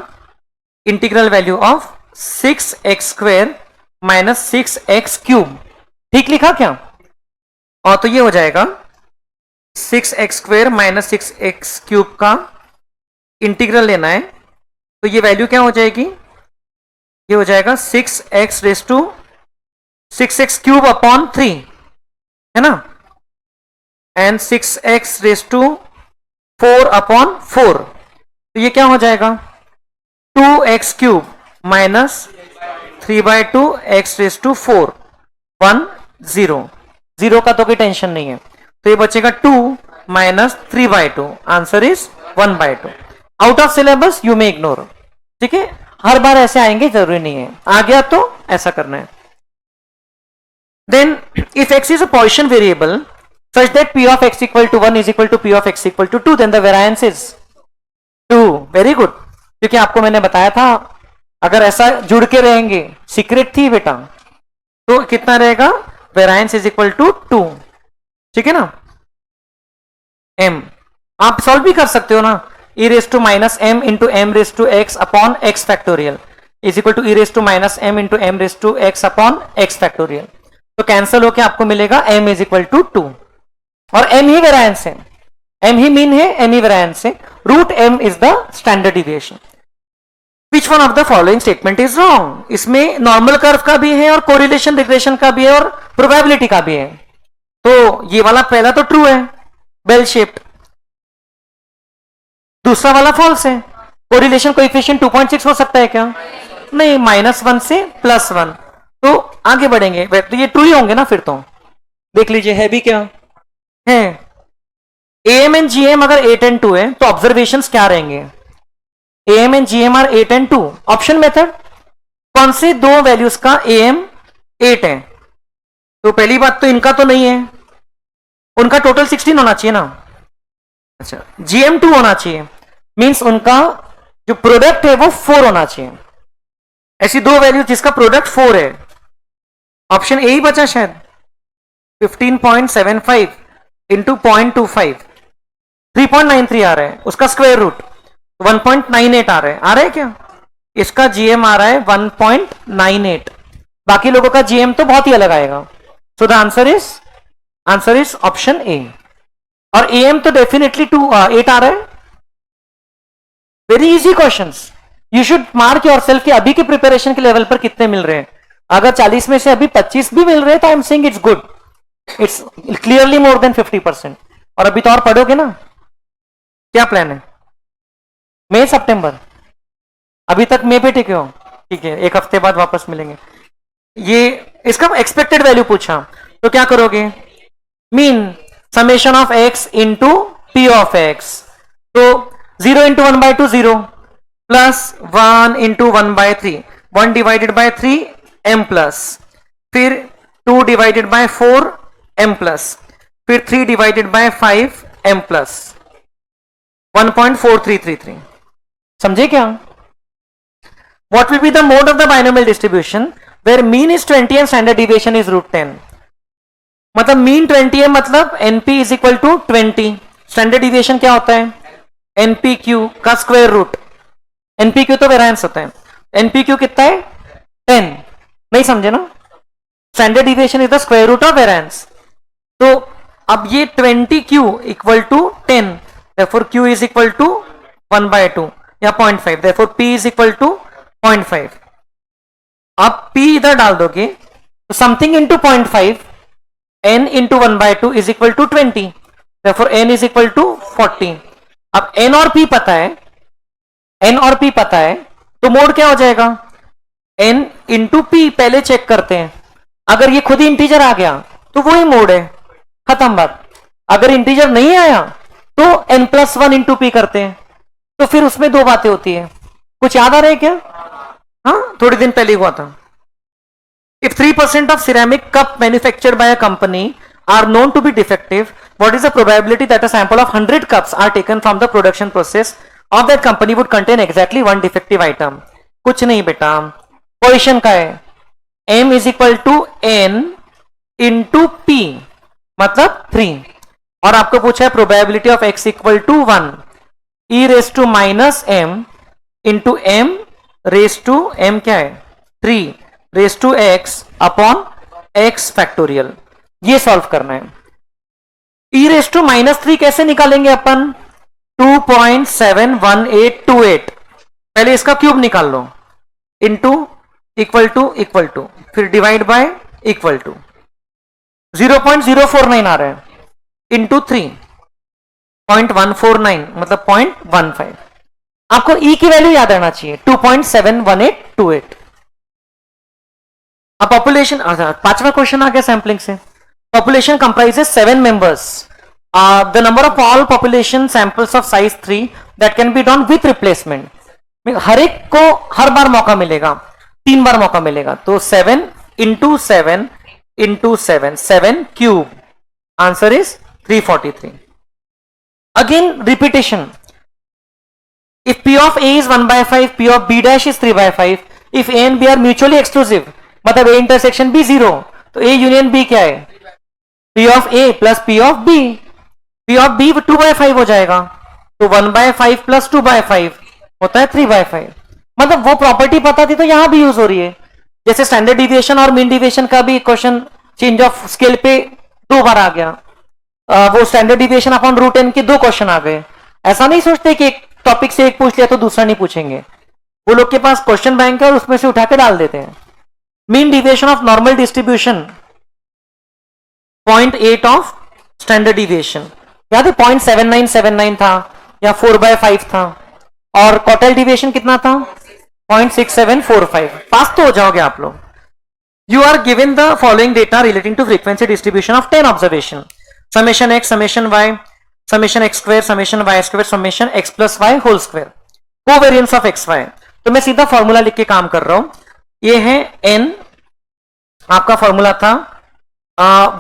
integral value of 6x square minus 6x cube. ठीक लिखा क्या? और तो ये हो जाएगा 6x square minus 6x cube का इंटीग्रल लेना है. तो ये वैल्यू क्या हो जाएगी, ये हो जाएगा 6x raise to 6x cube upon 3 है ना, and 6x race to 4 upon 4. तो ये क्या हो जाएगा 2x cube minus 3/2 x raise to 4, 1 0. 0 का तो कोई टेंशन नहीं है, तो ये बचेगा 2 minus 3/2. Answer is 1/2. Out of syllabus you may ignore. ठीक है, हर बार ऐसे आएंगे जरूरी नहीं है, आ गया तो ऐसा करना है. Then if x is a Poisson variable such that p of x equal to 1 is equal to p of x equal to 2, then the variance is 2. Very good, क्योंकि आपको मैंने बताया था अगर ऐसा जुड़ के रहेंगे, सीक्रेट थी बेटा, तो कितना रहेगा, वेरिएंस इज इक्वल टू 2. ठीक है ना. m आप सॉल्व भी कर सकते हो ना, e raise to minus m into m raise to x upon x factorial is equal to e raise to minus m into m raise to x upon x factorial. तो cancel होके आपको मिलेगा m is equal to 2. और m ही variance है, m ही mean है, m ही वेरिएंस है. Root m is the standard deviation. Which one of the following statement is wrong? इसमें नॉर्मल कर्व का भी है और कोरिलेशन रिग्रेशन का भी है और प्रोबेबिलिटी का भी है। तो ये वाला पहला तो ट्रू है, बेल शेप्ड। दूसरा वाला फॉल्स है। कोरिलेशन कोएफिशिएंट 2.6 हो सकता है क्या? नहीं, -1 से +1। तो आगे बढ़ेंगे, तो ये ट्रू ही होंगे ना फिर तो। देख लीजिए है भी क्या है। AM एंड GM अगर 8 and 2 है तो ऑब्जर्वेशंस क्या रहेंगे? AM and GM are 8 and 2। Option method, कौन से दो वैल्यूज का AM 8 है? तो पहली बात तो इनका तो नहीं है, उनका टोटल 16 होना चाहिए ना। अच्छा, GM 2 होना चाहिए, मींस उनका जो प्रोडक्ट है वो 4 होना चाहिए। ऐसी दो वैल्यू जिसका प्रोडक्ट 4 है, ऑप्शन ए ही बचा शायद। 15.75 इंटू 0.25 3.93 आ रहा है, उसका स्क्वायर रूट 1.98 आ रहा है क्या? इसका GM आ रहा है 1.98। बाकी लोगों का GM तो बहुत ही अलग आएगा। So the answer is option A. और AM तो डेफिनेटली 8 आ रहा है। Very easy questions. You should mark yourself कि अभी के प्रिपरेशन के लेवल पर कितने मिल रहे हैं। अगर 40 में से अभी 25 भी मिल रहे हैं तो I am saying it's good, it's clearly more than 50%। और अभी तो और पढ़ोगे ना। क्या प्लान है? मई सितंबर, अभी तक मई पे टिके हो? ठीक है, एक हफ्ते बाद वापस मिलेंगे। ये इसका एक्सपेक्टेड वैल्यू पूछा तो क्या करोगे? Mean summation of x into P of x। तो 0 into 1/2 0 plus 1 into 1/3 1 divided by 3 m plus, फिर 2 डिवाइडेड बाय 4 m प्लस, फिर 3 डिवाइडेड बाय 5 m प्लस 1.4333। समझे क्या? What will be the mode of the binomial distribution where mean is 20 and standard deviation is √10? मतलब mean 20 है, मतलब NP is equal to 20। Standard deviation क्या होता है? NPQ का स्क्वायर रूट। NPQ तो वेरिएंस होता है। NPQ कितना है? 10। नहीं समझे ना? Standard deviation is the square root of variance. तो अब ये 20Q equal to 10, therefore Q is equal to 1/2 या 0.5, therefore P is equal to 0.5। आप P इधर डाल दोगे तो something into 0.5 n into 1/2 is equal to 20, therefore n is equal to 40। अब n और p पता है, तो मोड क्या हो जाएगा? n into p। पहले चेक करते हैं, अगर ये खुद ही इंटीजर आ गया तो वही मोड है, खत्म बात। अगर इंटीजर नहीं आया तो n+1 इंटू p करते हैं, तो फिर उसमें दो बातें होती है। कुछ याद आ रहा है क्या? हाँ, थोड़ी दिन पहले हुआ था। If 3% of ceramic cup manufactured by a company are known to be defective, what is the probability that a sample of 100 cups are taken from the production process of that company would contain exactly one defective item? कुछ नहीं बेटा, question का है m is equal to n into p, मतलब 3। और आपको पूछा है probability of x equal to 1 e raise to minus m into m raise to m क्या है? 3 raise to x upon x factorial. ये सॉल्व करना है। e रेस टू -3 कैसे निकालेंगे अपन? 2.71828। पहले इसका क्यूब निकाल लो, इंटू इक्वल टू फिर डिवाइड बाय इक्वल टू 0.049 आ रहा है, इंटू 3.149 मतलब 0.15। आपको e की वैल्यू याद रहना चाहिए 2.71828। अब पॉपुलेशन, पांचवा क्वेश्चन आ गया सैंपलिंग से। Population comprises 7 members. The number of all population samples of size 3 that can be done with replacement. हर एक को हर बार मौका मिलेगा, 3 बार मौका मिलेगा। तो 7 into 7 into 7, 7 cube. Answer is 343। Again repetition. If P of A is 1/5, P of B dash is 3/5, if A and B are mutually exclusive, मतलब A intersection B 0, तो A union B क्या है? P of A plus P of B, P of B 2/5 हो जाएगा, तो 1/5 plus 2/5 होता है 3/5। मतलब वो प्रॉपर्टी पता थी तो यहां भी यूज हो रही है। जैसे स्टैंडर्ड डिविएशन और मीन डिविएशन का भी क्वेश्चन चेंज ऑफ स्केल पे 2 बार आ गया। वो स्टैंडर्ड डिविएशन अपॉन √n के 2 क्वेश्चन आ गए। ऐसा नहीं सोचते कि एक टॉपिक से एक पूछ लिया तो दूसरा नहीं पूछेंगे। वो लोग के पास क्वेश्चन बैंक है और उसमें से उठा के डाल देते हैं। Mean deviation of normal distribution 0.8 of standard deviation, याद है 0.7979 था या 4/5 था, और क्वार्टाइल डिविएशन कितना था 0.6745। पास तो हो जाओगे आप लोग। You are given the following data relating to frequency distribution of 10 observation. Summation x, summation y, summation x square, summation y square, summation x plus y whole square. Covariance of x, y. तो मैं सीधा formula लिख के काम कर रहा हूं। ये है n, आपका फॉर्मूला था।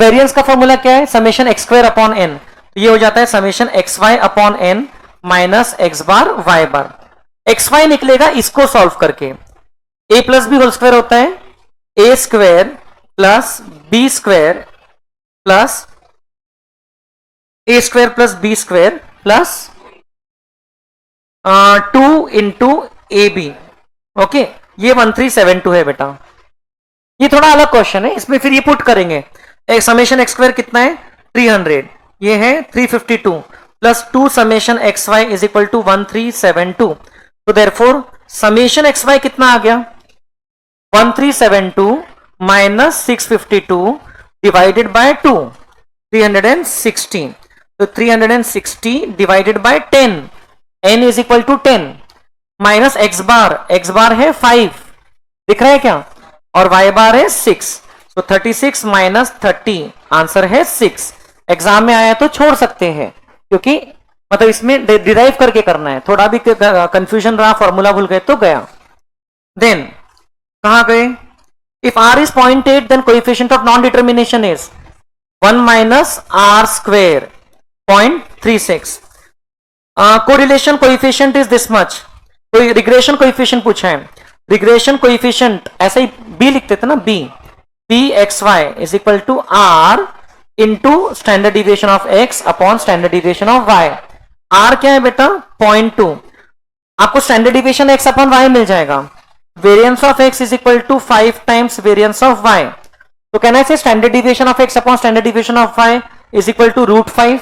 वेरिएंस का फॉर्मूला क्या है, summation X square upon N. तो ये हो जाता है summation X Y upon N minus X bar Y bar. X Y निकलेगा इसको सॉल्व करके, a plus B whole square होता है A square plus B square plus A square plus B square plus 2 into A B. Okay, ये 1372 है बेटा। ये थोड़ा अलग क्वेश्चन है, इसमें फिर ये पुट करेंगे। एक समेशन एक्स स्क्वायर कितना है 300, ये है 352 plus 2 summation X Y is equal to 1372। तो देयरफॉर समेशन एक्स वाई कितना आ गया 1372 माइनस 652 डिवाइडेड बाय 2 360। तो 360 divided by 10, n is equal to 10 minus X bar है 5, दिख रहा है क्या, और y बार है 6। तो 36 माइनस 30 आंसर है 6। एग्जाम में आया तो छोड़ सकते हैं, क्योंकि मतलब इसमें डिराइव करके करना है, थोड़ा भी कंफ्यूजन रहा, फॉर्मूला भूल गए तो गया। देन कहां गए, if r is 0.8 then coefficient of non determination is 1 minus r square 0.36। Correlation coefficient is this much. कोई रिग्रेशन कोएफिशिएंट पूछा है, रिग्रेशन कोएफिशिएंट ऐसे ही b लिखते थे ना, b X Y is equal to r into standard deviation of x upon standard deviation of y। r क्या है बेटा 0.2, आपको standard deviation x upon y मिल जाएगा। Variance of x is equal to 5 times variance of y। तो कहना है standard deviation of x upon standard deviation of y is equal to √5।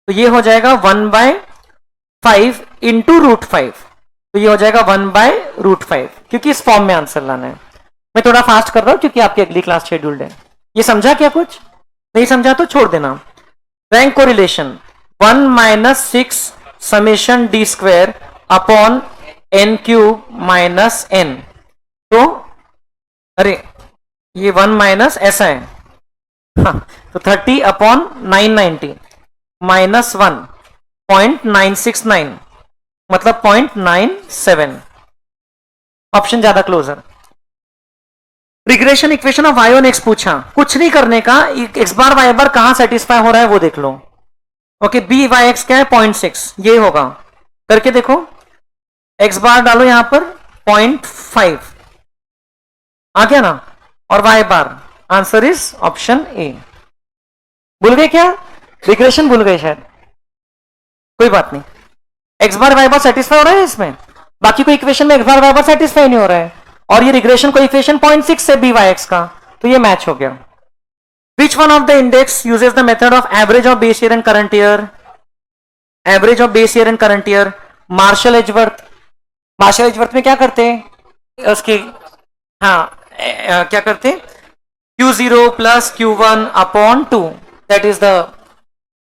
तो ये हो जाएगा 1/5 इंटू √5। तो ये हो जाएगा 1/√5, क्योंकि इस फॉर्म में आंसर लाना है। मैं थोड़ा फास्ट कर रहा हूं क्योंकि आपकी अगली क्लास शेड्यूल्ड है। ये समझा क्या, कुछ नहीं समझा तो छोड़ देना। Rank correlation 1 minus 6 summation D square upon n cube minus n। तो अरे ये 1 माइनस ऐसा है, हाँ, तो 30 अपॉन 990 माइनस 1.969 मतलब 0.97। ऑप्शन ज्यादा closer. Regression equation of y on x पूछा, कुछ नहीं करने का, x बार y बार कहां सेटिस्फाई हो रहा है वो देख लो। ओके, b y x क्या है 0.6, ये होगा, करके देखो। x बार डालो यहां पर 0.5 आ गया ना, और y bar, answer is option A. भूल गए क्या, रिग्रेशन भूल गए शायद, कोई बात नहीं। x बार y बार सेटिस्फाई हो रहा है इसमें, बाकी कोई इक्वेशन में x बार y बार सेटिस्फाई नहीं हो रहा है, और ये रिग्रेशन कोएफिशिएंट 0.6 से b y x का, तो ये मैच हो गया। Which one of the index uses the method of average of base year and current year, average of base year and current year, Marshall Edgeworth. Marshall Edgeworth में क्या करते हैं उसके, हाँ क्या करते हैं, Q0 plus Q1 upon 2, that is the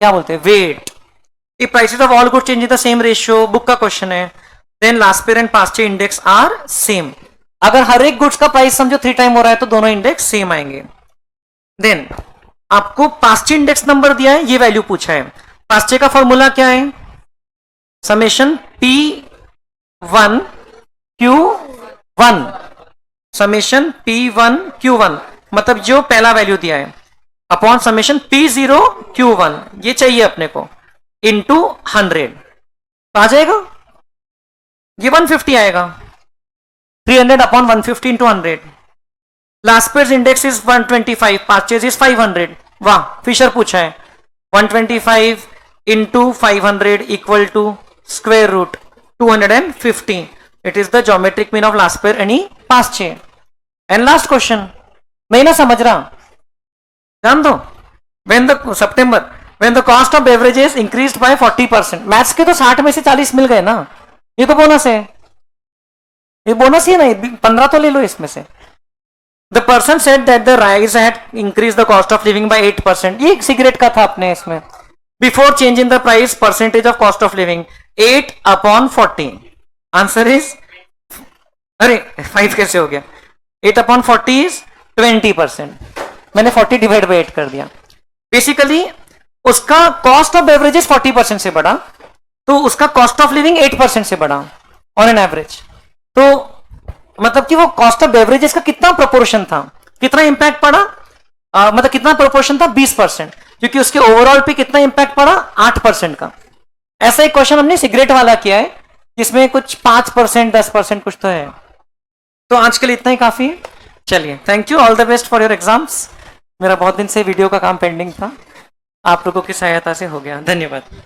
क्या बोलते हैं wait. If prices of all goods change in the same ratio, book का क्वेश्चन है, then last year and past year index are same। अगर हर एक गुड्स का प्राइस समझो 3 time हो रहा है तो दोनों इंडेक्स सेम आएंगे। देन आपको पास्ट ईयर इंडेक्स नंबर दिया है, ये वैल्यू पूछा है। पास्ट ईयर का फॉर्मूला क्या है, summation P1 Q1, summation P1 Q1 मतलब जो पहला वैल्यू दिया है, अपॉन समेशन P0 Q1, ये चाहिए अपने को, इंटू 100 आ जाएगा, ये 150 आएगा। 300 upon 150 into 100। Last page index is 125, purchase is 500। वाह, फिशर पूछा है 125 into 500 equal to square root 250। It is the geometric mean of last pair any past year. And last question, नहीं ना समझ रहा, जान दो। When the September when the cost of beverages increased by 40%। Maths के तो 60 में से 40 मिल गए ना, ये तो बोनस है। ये बोनस ही है ना, 15 तो ले लो इसमें से। The person said that the rise had increase the cost of living by 8%। ये सिगरेट का था अपने इसमें। Before change in the price percentage of cost of living 8/40। Answer is, अरे 5 कैसे हो गया, 8/40 इज 20%। मैंने 40 डिवाइड बाई 8 कर दिया। बेसिकली उसका कॉस्ट ऑफ बेवरेजेस 40% से बढ़ा, तो उसका कॉस्ट ऑफ लिविंग 8% से बढ़ा ऑन एन एवरेज। तो मतलब कि वो कॉस्ट ऑफ बेवरेजेस का कितना प्रोपोर्शन था, कितना इंपैक्ट पड़ा, मतलब कितना प्रोपोर्शन था, 20%, क्योंकि उसके ओवरऑल पे कितना इंपैक्ट पड़ा, 8% का। ऐसा एक क्वेश्चन हमने सिगरेट वाला किया है, जिसमें कुछ 5%, 10% कुछ तो है। तो आज के लिए इतना ही काफी है। चलिए, thank you, all the best for your exams. मेरा बहुत दिन से वीडियो का काम पेंडिंग था, आप लोगों की सहायता से हो गया। धन्यवाद।